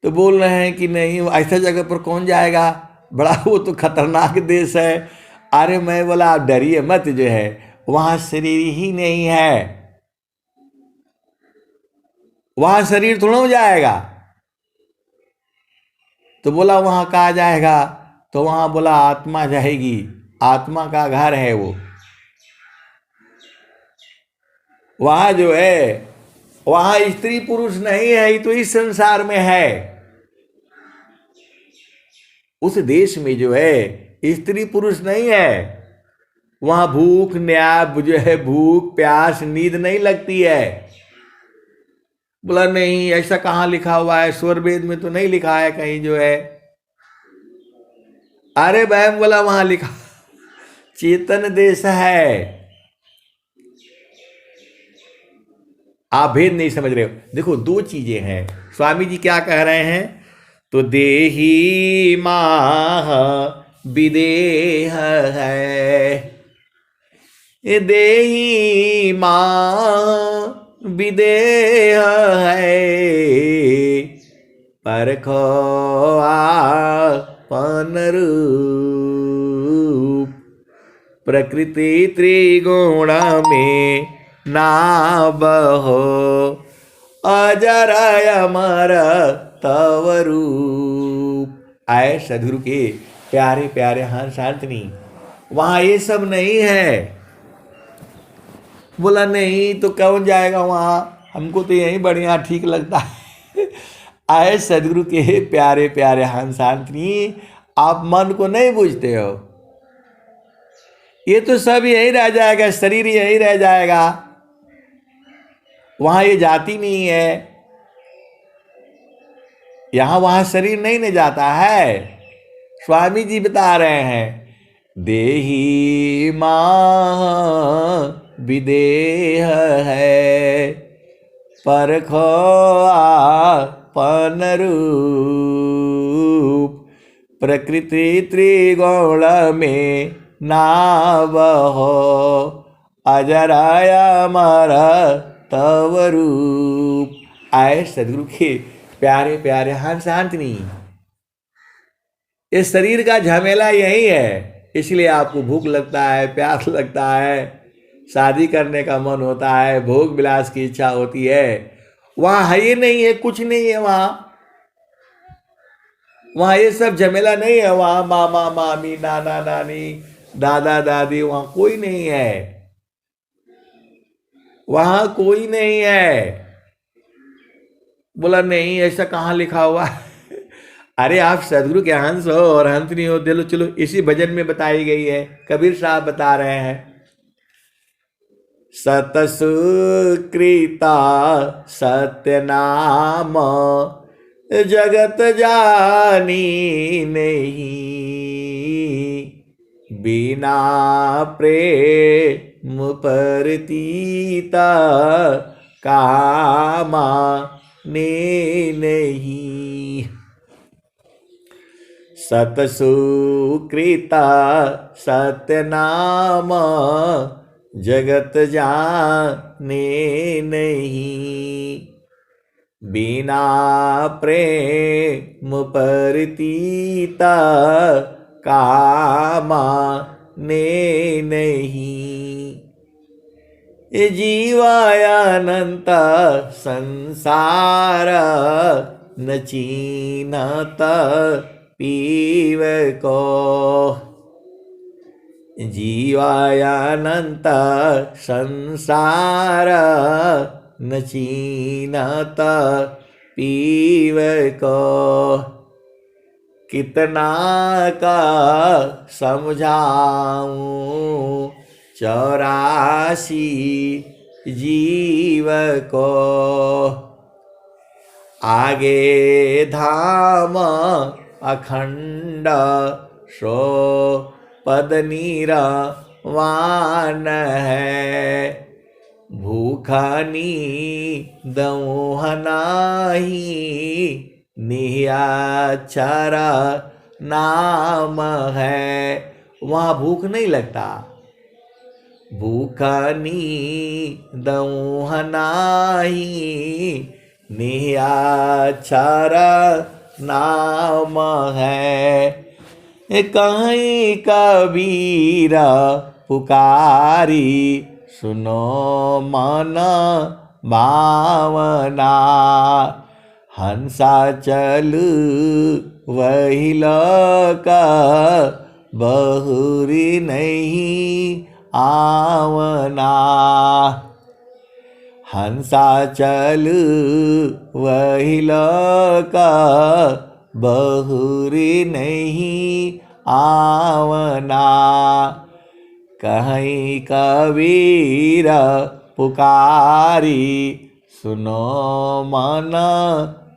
तो बोल रहे हैं कि नहीं ऐसा जगह पर कौन जाएगा, बड़ा वो तो खतरनाक देश है। अरे मैं बोला आप डरिए मत, जो है वहाँ शरीर ही नहीं है, वहाँ शरीर थोड़ा हो जाएगा। तो बोला वहाँ कहाँ जाएगा? तो वहाँ बोला आत्मा जाएगी, आत्मा का घर है वो। वहाँ जो है वहाँ स्त्री पुरुष नहीं है, ये तो इस संसार में है। उस देश में जो है स्त्री पुरुष नहीं है, वहाँ भूख न्याय जो है भूख प्यास नींद नहीं लगती है। बोला नहीं ऐसा कहाँ लिखा हुआ है, स्वर वेद में तो नहीं लिखा है कहीं जो है। अरे बहन बोला वहाँ लिखा चेतन देश है। आप भेद नहीं समझ रहे हो। देखो दो चीजें हैं, स्वामी जी क्या कह रहे हैं, तो देही माह विदेह है, ये देही माह विदेह है, परखो आपन रूप, प्रकृति त्रिगुण में ना बहो, अजर अमर तव रूप। आए सदगुरु के प्यारे प्यारे हंस हारनी, वहाँ ये सब नहीं है। बोला नहीं तो कौन जाएगा वहाँ, हमको तो यही बढ़िया ठीक लगता है। आए सदगुरु के प्यारे प्यारे हंस हारनी, आप मन को नहीं बुझते हो। ये तो सब यही रह जाएगा, शरीर यही रह जाएगा, वहां ये जाती नहीं है। यहां वहां शरीर नहीं न जाता है। स्वामी जी बता रहे हैं देही माह विदेह है, परखो आपन रूप, प्रकृति त्रिगुण में ना बहो, अजराय अमर तव रूप। आए सदगुरु के प्यारे प्यारे हंस हारनी, इस शरीर का झमेला यही है, इसलिए आपको भूख लगता है, प्यास लगता है, शादी करने का मन होता है, भोग विलास की इच्छा होती है। वहां है ही नहीं है, कुछ नहीं है वहां ये सब झमेला नहीं है। वहां मामा मामी नाना नानी दादा दादी वहां कोई नहीं है, वहां कोई नहीं है। बोला नहीं ऐसा कहाँ लिखा हुआ है। अरे आप सदगुरु के हंस हो और हंस नहीं हो, दिलो चलो इसी भजन में बताई गई है, कबीर साहब बता रहे हैं सतसुकृता सत्य नाम, जगत जानी नहीं, बिना प्रेम परतीता कामा ने नहीं। सतसुकृता सत्य नाम, जगत जाने नहीं, बिना प्रेम परतीता कामा ने नहीं। जीवायानंत संसार न चीनत पीव को। जीवायानंत संसार न चीनत पीव को। कितना का समझाऊं 84 जीव को। आगे धाम अखंड सो पद नीरवान है। भूखा नींदऊं नाही निह्याक्षर नाम है। वहाँ भूख नहीं लगता। भूखा नींदऊं नाही निह्याक्षर नाम है। कहीं कबीर पुकारी सुनो मन भावना। हंसा चलू वही लोक बहुरी नहीं आवना। हंसा चलू वही लोक बहुरी नहीं आवना। कहीं कबीर पुकारी सुनो मन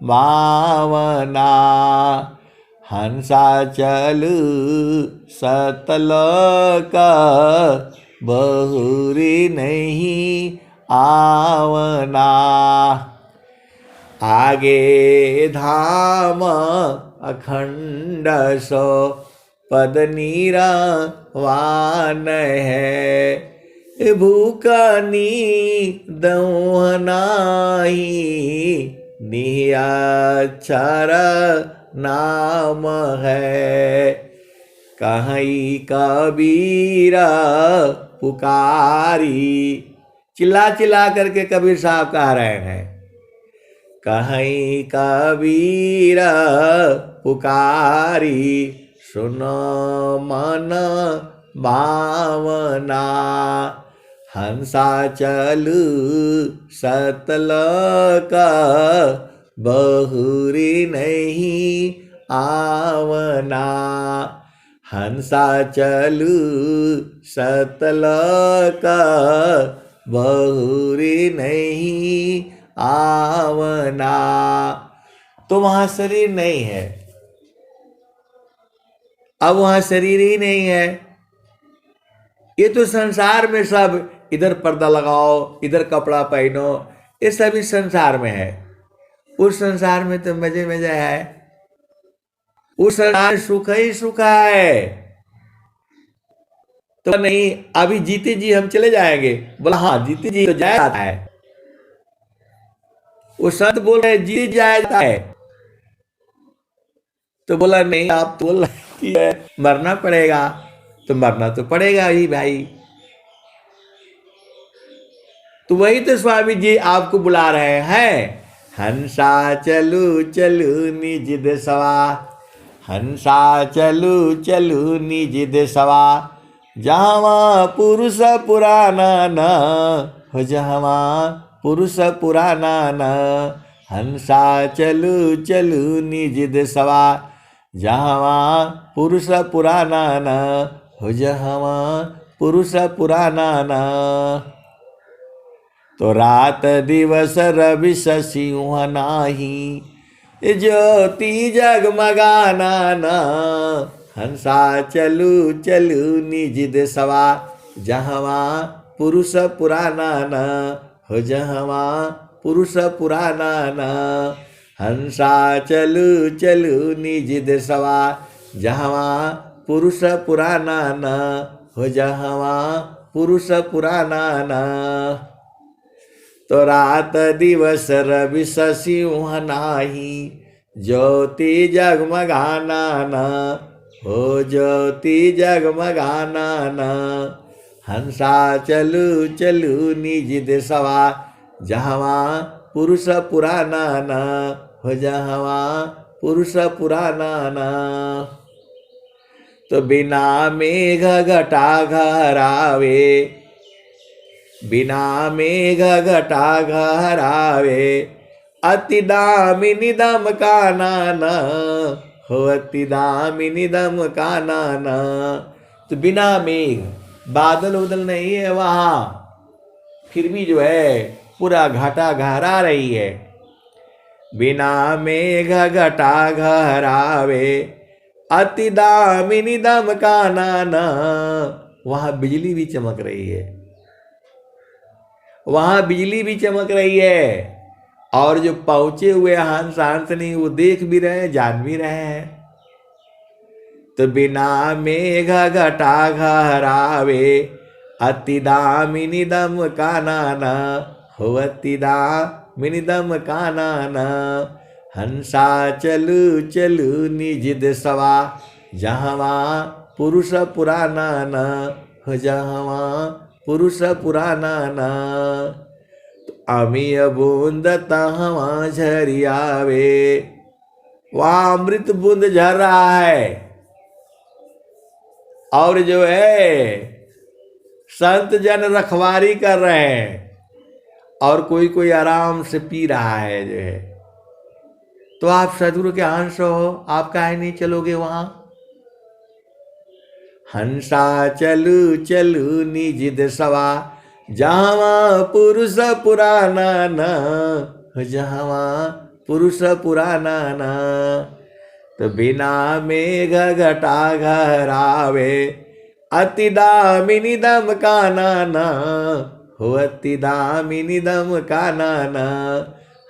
भावना। हंसा चलू सतलोक बहुरी नहीं आवना। आगे धाम अखंड सो पद नीरवान है। भूखा नींदऊं नाही निह्याक्षर नाम है। कहीं कबीरा पुकारी। चिल्ला चिल्ला करके कबीर साहब कह रहे हैं। कहीं कबीरा पुकारी सुनो मन भावना। हंसा चलू सतलोक बहुरी नहीं आवना। हंसा चलू सतलोक बहुरी नहीं आवना। तो वहां शरीर नहीं है। अब वहां शरीर ही नहीं है। ये तो संसार में सब इधर पर्दा लगाओ इधर कपड़ा पहनो ये सब इस संसार में है। उस संसार में तो मजे मजे है। उस संसार सुख ही सुख है। तो नहीं अभी जीते जी हम चले जाएंगे। बोला हाँ जीते जी तो जाया जाता है। वो संत बोल रहे जी जाया जाता है। तो बोला नहीं आप तो बोल रहे कि मरना पड़ेगा। तो मरना तो पड़ेगा ही भाई। तो वही तो स्वामी जी आपको बुला रहे हैं। हंसा चलू चलू निज देशवा। हंसा चलू चलू निज देशवा। जहाँ पुरुष पुराना न हो जहाँ पुरुष पुराना न। हंसा चलू चलू निज देशवा। जहाँ पुरुष पुराना न हो जहाँ पुरुष पुराना न। तो रात दिवस रवि शशिह नाही ज्योति जगमगाना न। हंसा चलू चलू निज देशवा। जहवा पुरुष पुराना न हो जहवा पुरुष पुराना न। हंसा चलू चलू निज देशवा। जहवा पुरुष पुराना न हो जहवा पुरुष पुराना न। तो तो रात दिवस रवि शशि उह नाही, ज्योति जगमगाना ना, हो ज्योति जगमगाना ना। हंसा चलू चलू निज देशवा, जहवा पुरुष पुराना ना, हो जहवा पुरुष पुराना ना। तो बिना मेघ घटा घरावे, बिना मेघ घटा घरावे, अति दामिनी दम का नाना, हो अति दामिनी दम का नाना। तो बिना मेघ, बादल उदल नहीं है वहाँ, फिर भी जो है पूरा घटा घहरा रही है। बिना मेघ घटा घहरावे, अति दामिनी दम का नाना। वहाँ बिजली भी चमक रही है, वहाँ बिजली भी चमक रही है। और जो पहुंचे हुए हंस हंसनी वो देख भी रहे हैं, जान भी रहे हैं। तो बिना मेघ घटा घहरावे, अति दामिनी दम का नाना, हो अति दामिनी दम का नाना। हंसा चलू चलू निज देशवा, जहवा पुरुष पुराना ना, हो जहवा पुरुष पुराना ना। अमीय बूंद तहवा झरियावे, वहाँ अमृत बूंद झर रहा है। और जो है संत जन रखवारी कर रहे हैं, और कोई कोई आराम से पी रहा है जो है। तो आप सदगुरु के अंश हो, आप काहे नहीं चलोगे वहां? हंसा चलू चलू निज देशवा, जहाँ पुरुष पुराना ना, जहाँ पुरुष पुराना ना। तो बिना मेघ घटा घहरावे, अति दामिनी दम का नाना, हो अति दामिनी दम का नाना।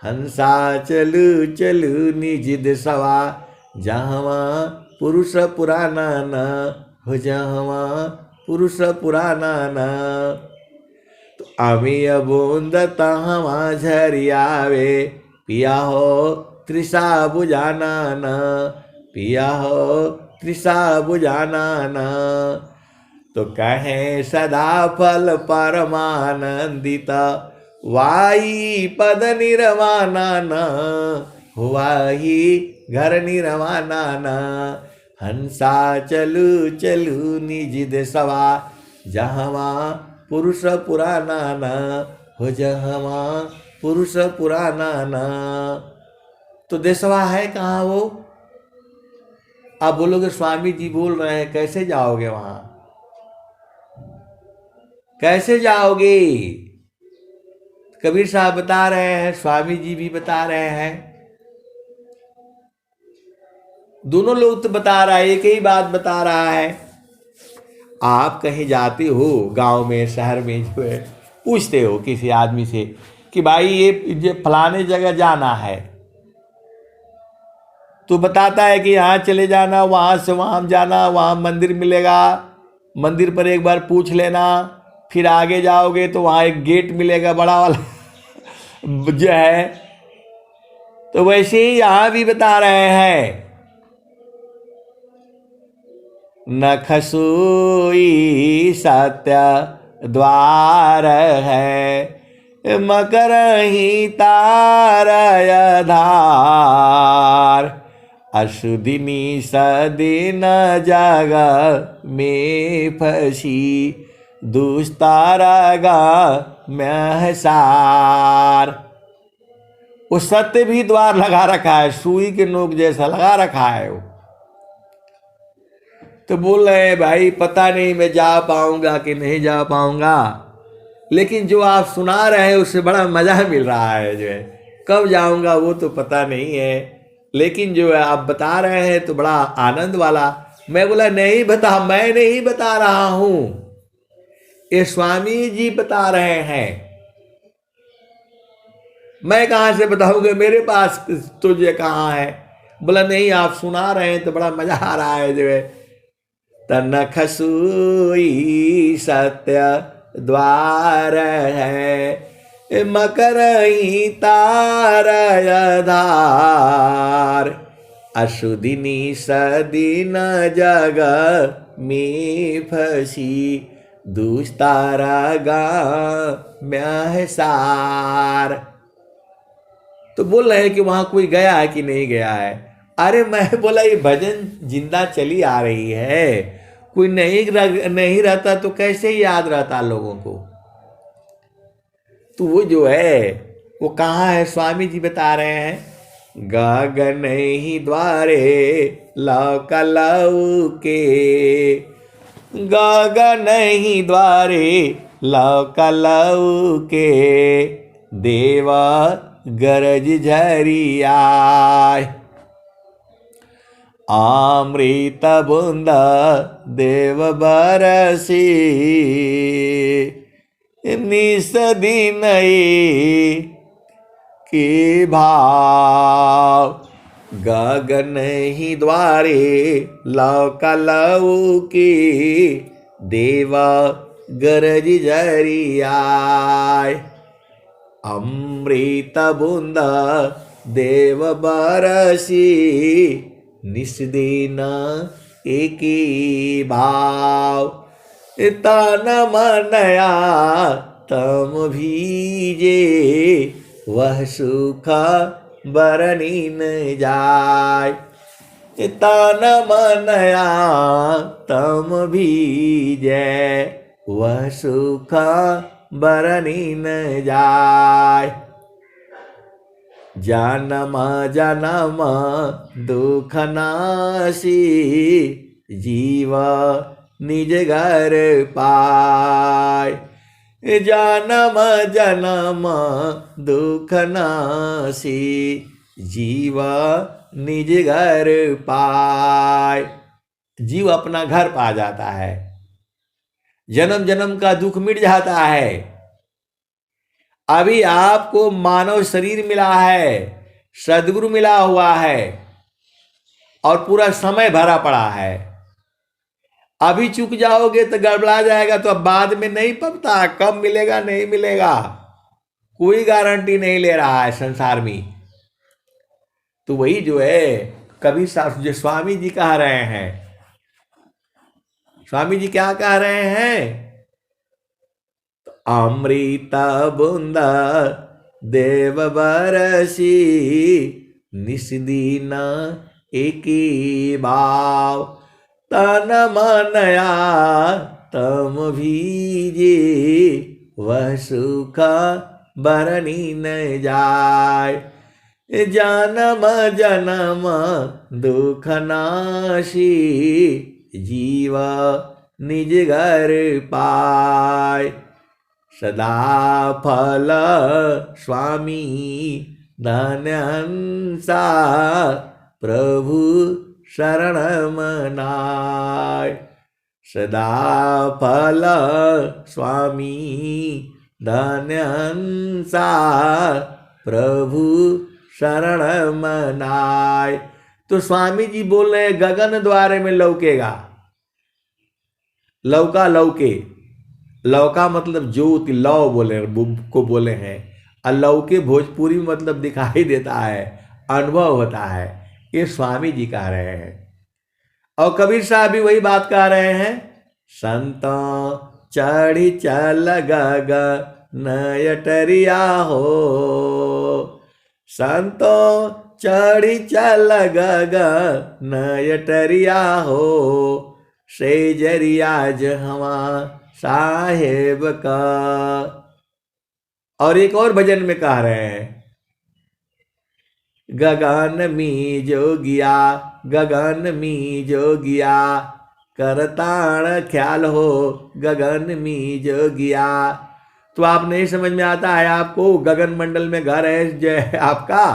हंसा चलू चलू निज देशवा, जहाँ पुरुष पुराना ना, हो जहाँ पुरुष पुराना ना। तो अमीय बूंद तहवा झरियावे, पिया हो तृषा बुझाना ना, पिया हो तृषा बुझाना ना। तो कहे सदा फल परमानंदित, वाई पद निर्वाणा ना, वाही घर निर्वाणा ना। हंसा चलू चलू निज देशवा, जहवा पुरुष पुराना ना, हो जहवा पुरुष पुराना ना। तो देशवा है कहाँ वो? आप बोलोगे स्वामी जी बोल रहे हैं, कैसे जाओगे वहां? कैसे जाओगे? कबीर साहब बता रहे हैं, स्वामी जी भी बता रहे हैं, दोनों लोग तो बता रहा है, एक ही बात बता रहा है। आप कहीं जाते हो गांव में, शहर में, जो है पूछते हो किसी आदमी से कि भाई ये फलाने जगह जाना है, तो बताता है कि यहाँ चले जाना, वहाँ से वहाँ जाना, वहाँ मंदिर मिलेगा, मंदिर पर एक बार पूछ लेना, फिर आगे जाओगे तो वहाँ एक गेट मिलेगा बड़ा वाला जो है। तो वैसे ही यहाँ भी बता रहे हैं, न खसूई सत्य द्वार है, मकर ही तारय धार। अशुदिनी सदिन जग में फसी, दुस्तारगा महसार। वो सत्य भी द्वार लगा रखा है, सुई के नोक जैसा लगा रखा है वो। तो बोल रहे हैं भाई पता नहीं मैं जा पाऊंगा कि नहीं जा पाऊंगा, लेकिन जो आप सुना रहे हैं उससे बड़ा मजा मिल रहा है। जो है कब जाऊंगा वो तो पता नहीं है, लेकिन जो है आप बता रहे हैं तो बड़ा आनंद वाला। मैं बोला नहीं बता, मैं नहीं बता रहा हूं, ये स्वामी जी बता रहे हैं, मैं कहां से बताऊंगा, मेरे पास तुझे कहाँ है। बोला नहीं आप सुना रहे हैं तो बड़ा मजा आ रहा है। जो है तन खसूई सत्य द्वार है, मकरही तारय धार अशुदिनी सदिन जग में फसी दुस्तारा म्याहसार। तो बोल रहे हैं कि वहां कोई गया है कि नहीं गया है। अरे मैं बोला ये भजन जिंदा चली आ रही है, कोई नहीं रहता तो कैसे याद रहता लोगों को। तो वो जो है वो कहाँ है, स्वामी जी बता रहे हैं गगन ही द्वारे लौका लौके, गगन ही द्वारे लौका लौके देवा गरज झरिया अमृत बूंद देव बरसी निस दिन के भाव गगन ही द्वारे लौका लौकी देवा गरज झरियाय अमृत बूंद देव बरसी निस दिन एक भाव तन मनया तम भीजे वह सुख बरनी न जाय तन मनया तम भीजे वह सुख बरनी न जाय जन्म जन्म दुख नासी जीव निज घर पाय जन्म जन्म दुख नासी जीव निज घर पाय। जीव अपना घर पा जाता है, जन्म जन्म का दुख मिट जाता है। अभी आपको मानव शरीर मिला है, सद्गुरु मिला हुआ है और पूरा समय भरा पड़ा है। अभी चूक जाओगे तो गड़बड़ा जाएगा, तो अब बाद में नहीं पता कब मिलेगा नहीं मिलेगा, कोई गारंटी नहीं ले रहा है संसार में। तो वही जो है कभी जो स्वामी जी कह रहे हैं, स्वामी जी क्या कह रहे हैं, अमृत बूंद देव बरसी निस दिन एक भाव तन मनया तम भीजे वह सुख बरनी न जाय जन्म जन्म दुख नाशी जीव निज घर पाय सदा फल स्वामी धन्यंसा प्रभु शरण मनाय सदा फल स्वामी धन्यंसा प्रभु शरण मनाय। तो स्वामी जी बोल रहे गगन द्वारे में लौकेगा, लौका लौके, लौका मतलब ज्योति, लौ बोले को बोले हैं, और लौके भोजपुरी मतलब दिखाई देता है, अनुभव होता है। ये स्वामी जी कह रहे हैं। और कबीर साहब भी वही बात कह रहे हैं, संतों चढ़ी चल गगन अटरिया हो, संतों चढ़ी चल गगन अटरिया हो, से जरिया जहवा साहेब का। और एक और भजन में कह रहे हैं, गगन में जोगिया, गगन में जोगिया करताण ख्याल हो, गगन में जोगिया। तो आप नहीं समझ में आता है आपको, गगन मंडल में घर है जय आपका।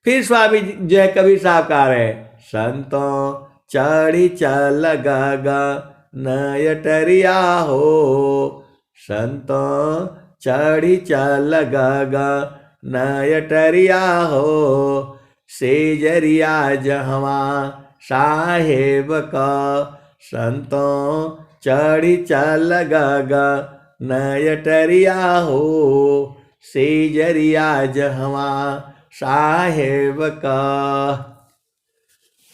फिर स्वामी जय कबीर साहब कह रहे, संतों चढ़ी चल गगन अटरिया हो, संतों चढ़ी चल गगन अटरिया हो, से जरिया जहवा साहेब का, संतों चढ़ी चल गगन नयटरिया हो सेजरिया जहवा साहेब का।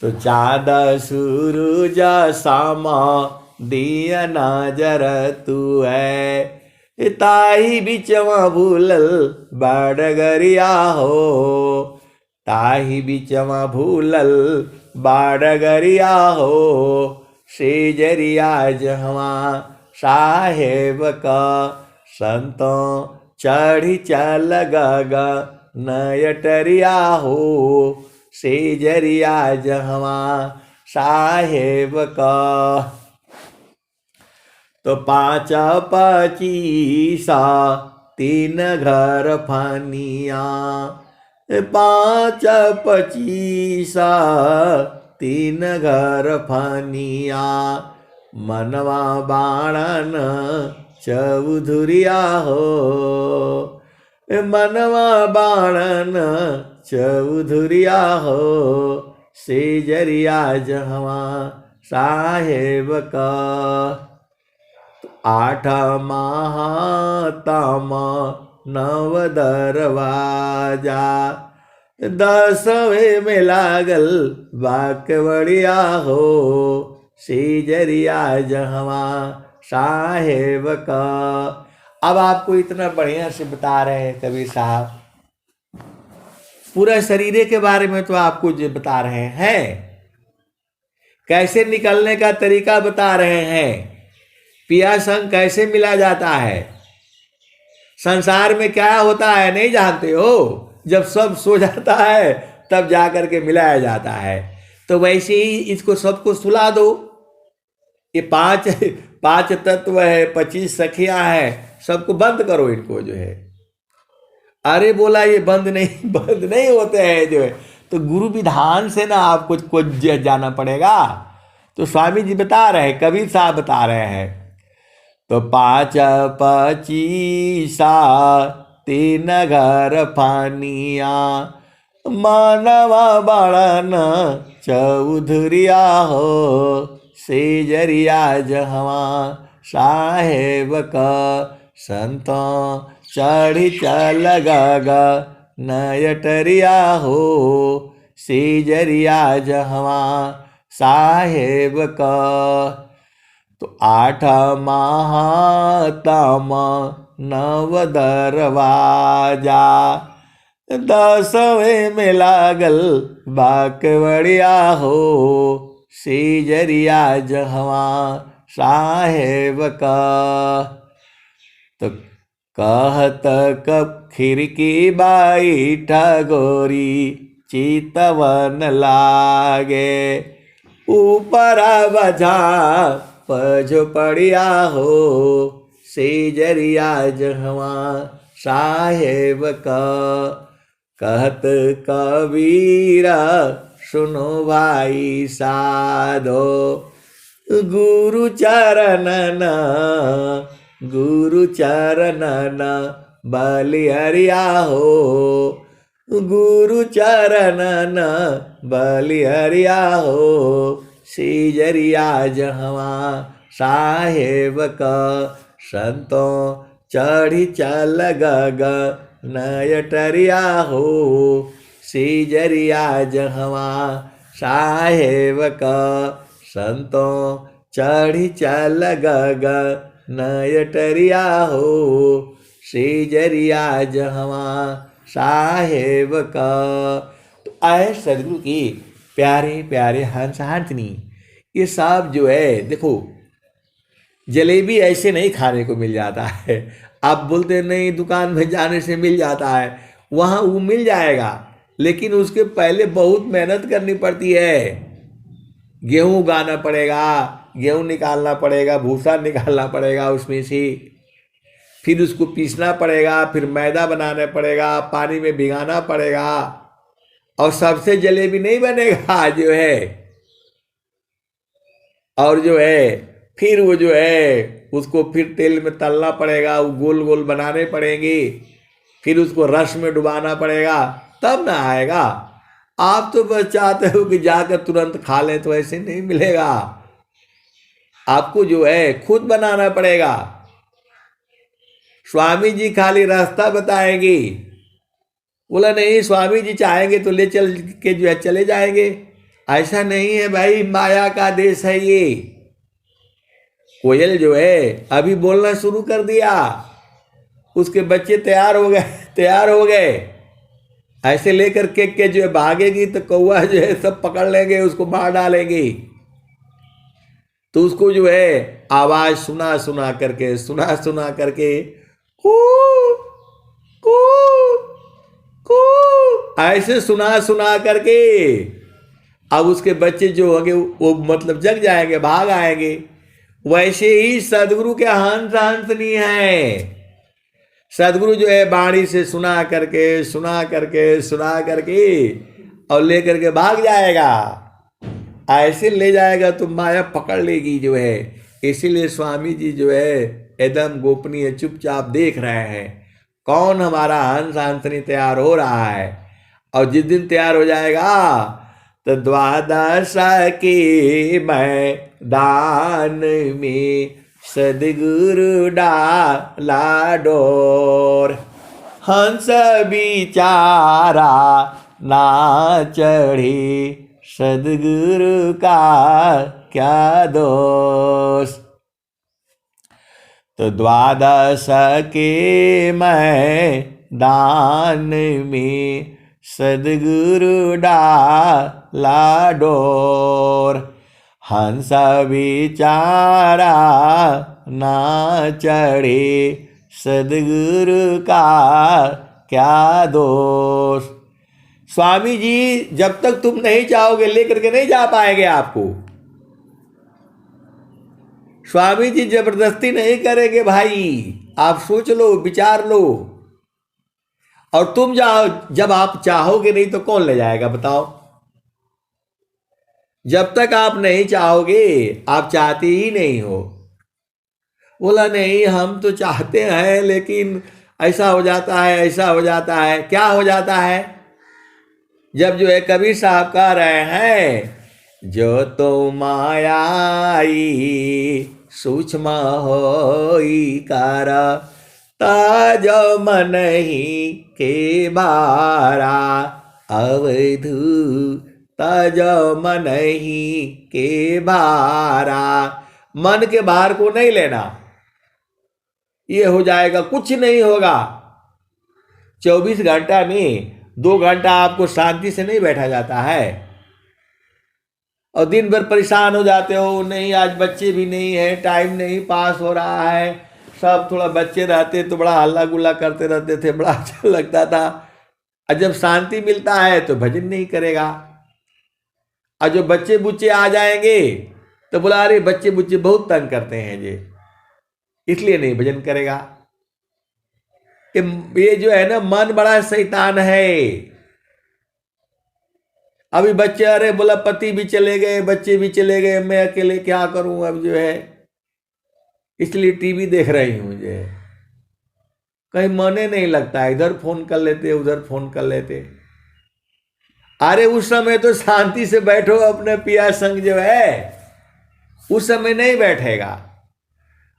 तो चाँद सूरज सामा दिया नजर तू है ताही बिचवा भूलल बाडगरिया हो ताही बिचवा भूलल बाडगरिया हो सेजरिया जहवा साहेब का। संतों चढ़ी चल गगा नयटरिया हो सेजरिया जहवा साहेब का। तो 5 25 3 घर फानिया 5 25 3 घर फानिया मनवा बाणन चौधुरिया हो मनवा बाणन चौधुरिया हो सेजरिया जहवा साहेब का। 8 महातम 9 दरवाजा 10वें में लागल बाकवड़िया हो सेजरिया जहवा साहेब का। अब आपको इतना बढ़िया से बता रहे हैं कबीर साहब, पूरा शरीर के बारे में तो आपको जो बता रहे हैं, कैसे निकलने का तरीका बता रहे हैं, पिया संग कैसे मिला जाता है, संसार में क्या होता है नहीं जानते हो, जब सब सो जाता है तब जाकर के मिलाया जाता है। तो वैसे ही इसको सबको सुला दो। ये पांच तत्व है, 25 सखियां हैं, सबको बंद करो इनको जो है। अरे बोला ये बंद नहीं होते हैं जो है, तो गुरु विधान से ना आपको कुछ जाना पड़ेगा। तो स्वामी जी बता रहे हैं, कबीर साहब बता रहे हैं। तो 5 25 3 घर फानिया मानवा बाड़न चौधुरिया हो सेजरिया जहवा साहेब का। संतों चढ़ी चल गगा नयटरिया हो सेजरिया जहवा साहेब का। तो 8 महातम 9 दरवाजा 10वें में लागल बाकवड़िया हो सेजरिया जहवा साहेब का। तो कहत कब खिड़की बैठा गोरी चितवन लागे ऊपर बजा पझोपड़िया हो सेजरिया जहवा साहेब का। कहत कबीरा सुनो भाई साधो गुरु चरणन बलिहरिया हो गुरु चरणन बलिहरिया हो सेजरिया जहवा साहेब का। संतों चढ़ी चल गगा नयटरिया हो सेजरिया जहवा साहेब का। संतों चढ़ी चल गगा नयटरिया हो सेजरिया जहवा साहेब का। तो आए सदगुरु की प्यारे प्यारे हंस हंसनी, ये सब जो है देखो, जलेबी ऐसे नहीं खाने को मिल जाता है। आप बोलते नहीं दुकान में जाने से मिल जाता है, वहाँ वो मिल जाएगा, लेकिन उसके पहले बहुत मेहनत करनी पड़ती है। गेहूँ उगाना पड़ेगा, गेहूँ निकालना पड़ेगा, भूसा निकालना पड़ेगा उसमें से, फिर उसको पीसना पड़ेगा, फिर मैदा बनाना पड़ेगा, पानी में भिगाना पड़ेगा, और सबसे जलेबी नहीं बनेगा जो है। और जो है फिर वो जो है उसको फिर तेल में तलना पड़ेगा, वो गोल गोल बनाने पड़ेंगे, फिर उसको रस में डुबाना पड़ेगा, तब ना आएगा। आप तो बस चाहते हो कि जाकर तुरंत खा लें, तो ऐसे नहीं मिलेगा। आपको जो है खुद बनाना पड़ेगा। स्वामी जी खाली रास्ता बताएंगे। बोला नहीं, स्वामी जी चाहेंगे तो ले चल के जो है चले जाएंगे। ऐसा नहीं है भाई, माया का देश है ये। कोयल जो है अभी बोलना शुरू कर दिया, उसके बच्चे तैयार हो गए। ऐसे लेकर के जो है भागेगी तो कौवा जो है सब पकड़ लेंगे, उसको मार डालेंगे। तो उसको जो है आवाज सुना सुना करके कू कू कू ऐसे सुना करके अब उसके बच्चे जो होंगे वो मतलब जग जाएंगे, भाग आएंगे। वैसे ही सदगुरु के हंस हंसनी है। सदगुरु जो है बाणी से सुना करके और लेकर के भाग जाएगा। ऐसे ले जाएगा तो माया पकड़ लेगी जो है। इसीलिए स्वामी जी जो है एकदम गोपनीय चुपचाप देख रहे हैं कौन हमारा हंस हंसनी तैयार हो रहा है। और जिस दिन तैयार हो जाएगा तो द्वादश के मैदान में सदगुरु डाला डोर। हंस बिचारा ना चढ़े, सदगुरु का क्या दोष। तो द्वादश के मैदान में सदगुरु डाला डोर। हंस बिचारा ना चढ़े, सदगुरु का क्या दोष। स्वामी जी जब तक तुम नहीं चाहोगे लेकर के नहीं जा पाएंगे आपको। स्वामी जी जबरदस्ती नहीं करेंगे भाई, आप सोच लो, विचार लो। और तुम जाओ, जब आप चाहोगे नहीं तो कौन ले जाएगा बताओ। जब तक आप नहीं चाहोगे, आप चाहते ही नहीं हो। बोला नहीं हम तो चाहते हैं लेकिन ऐसा हो जाता है, ऐसा हो जाता है। क्या हो जाता है? जब जो है कबीर साहब कह रहे हैं जो तो मायाई सूक्ष्म होई कर ताज मन ही के बारा अवधू ताज मन ही के बारा। मन के भार को नहीं लेना, ये हो जाएगा, कुछ नहीं होगा। 24 घंटा में 2 घंटा आपको शांति से नहीं बैठा जाता है और दिन भर परेशान हो जाते हो। नहीं आज बच्चे भी नहीं है, टाइम नहीं पास हो रहा है। सब थोड़ा बच्चे रहते तो बड़ा हल्ला गुल्ला करते रहते थे, बड़ा अच्छा लगता था। और जब शांति मिलता है तो भजन नहीं करेगा। और जो बच्चे बुच्चे आ जाएंगे तो बोला अरे बच्चे बुच्चे बहुत तंग करते हैं जी, इसलिए नहीं भजन करेगा। ये जो है ना मन बड़ा शैतान है। अभी बच्चे अरे बोला पति भी चले गए, बच्चे भी चले गए, मैं अकेले क्या करूं अब जो है, इसलिए टीवी देख रही हूं। मुझे कहीं मने नहीं लगता, इधर फोन कर लेते उधर फोन कर लेते। अरे उस समय तो शांति से बैठो अपने पिया संग जो है, उस समय नहीं बैठेगा।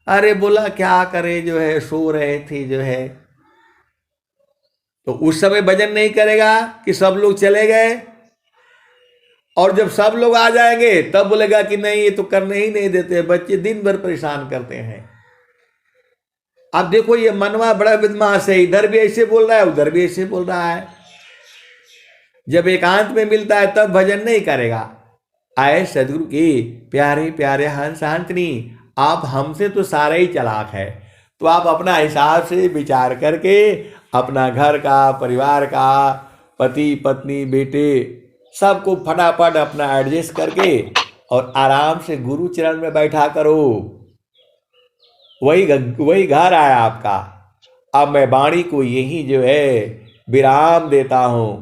अरे बोला क्या करे जो है, सो रहे थे जो है, तो उस समय भजन नहीं करेगा कि सब लोग चले गए। और जब सब लोग आ जाएंगे तब बोलेगा कि नहीं ये तो करने ही नहीं देते, बच्चे दिन भर परेशान करते हैं। आप देखो ये मनवा बड़ा बदमाश है, इधर भी ऐसे बोल रहा है उधर भी ऐसे बोल रहा है। जब एकांत में मिलता है तब भजन नहीं करेगा। आए सदगुरु की प्यारे प्यारे हंस हंसनी, आप हमसे तो सारा ही चालाक है, तो आप अपना हिसाब से विचार करके अपना घर का, परिवार का, पति पत्नी बेटे सबको फटाफट अपना एडजस्ट करके और आराम से गुरु चरण में बैठा करो। वही घर आया आपका। अब मैं वाणी को यही जो है विराम देता हूं।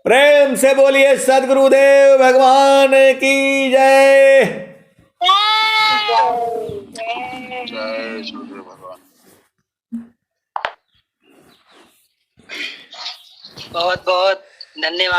प्रेम से बोलिए सदगुरुदेव भगवान की जय। जय सदगुरु भगवान। बहुत बहुत धन्यवाद।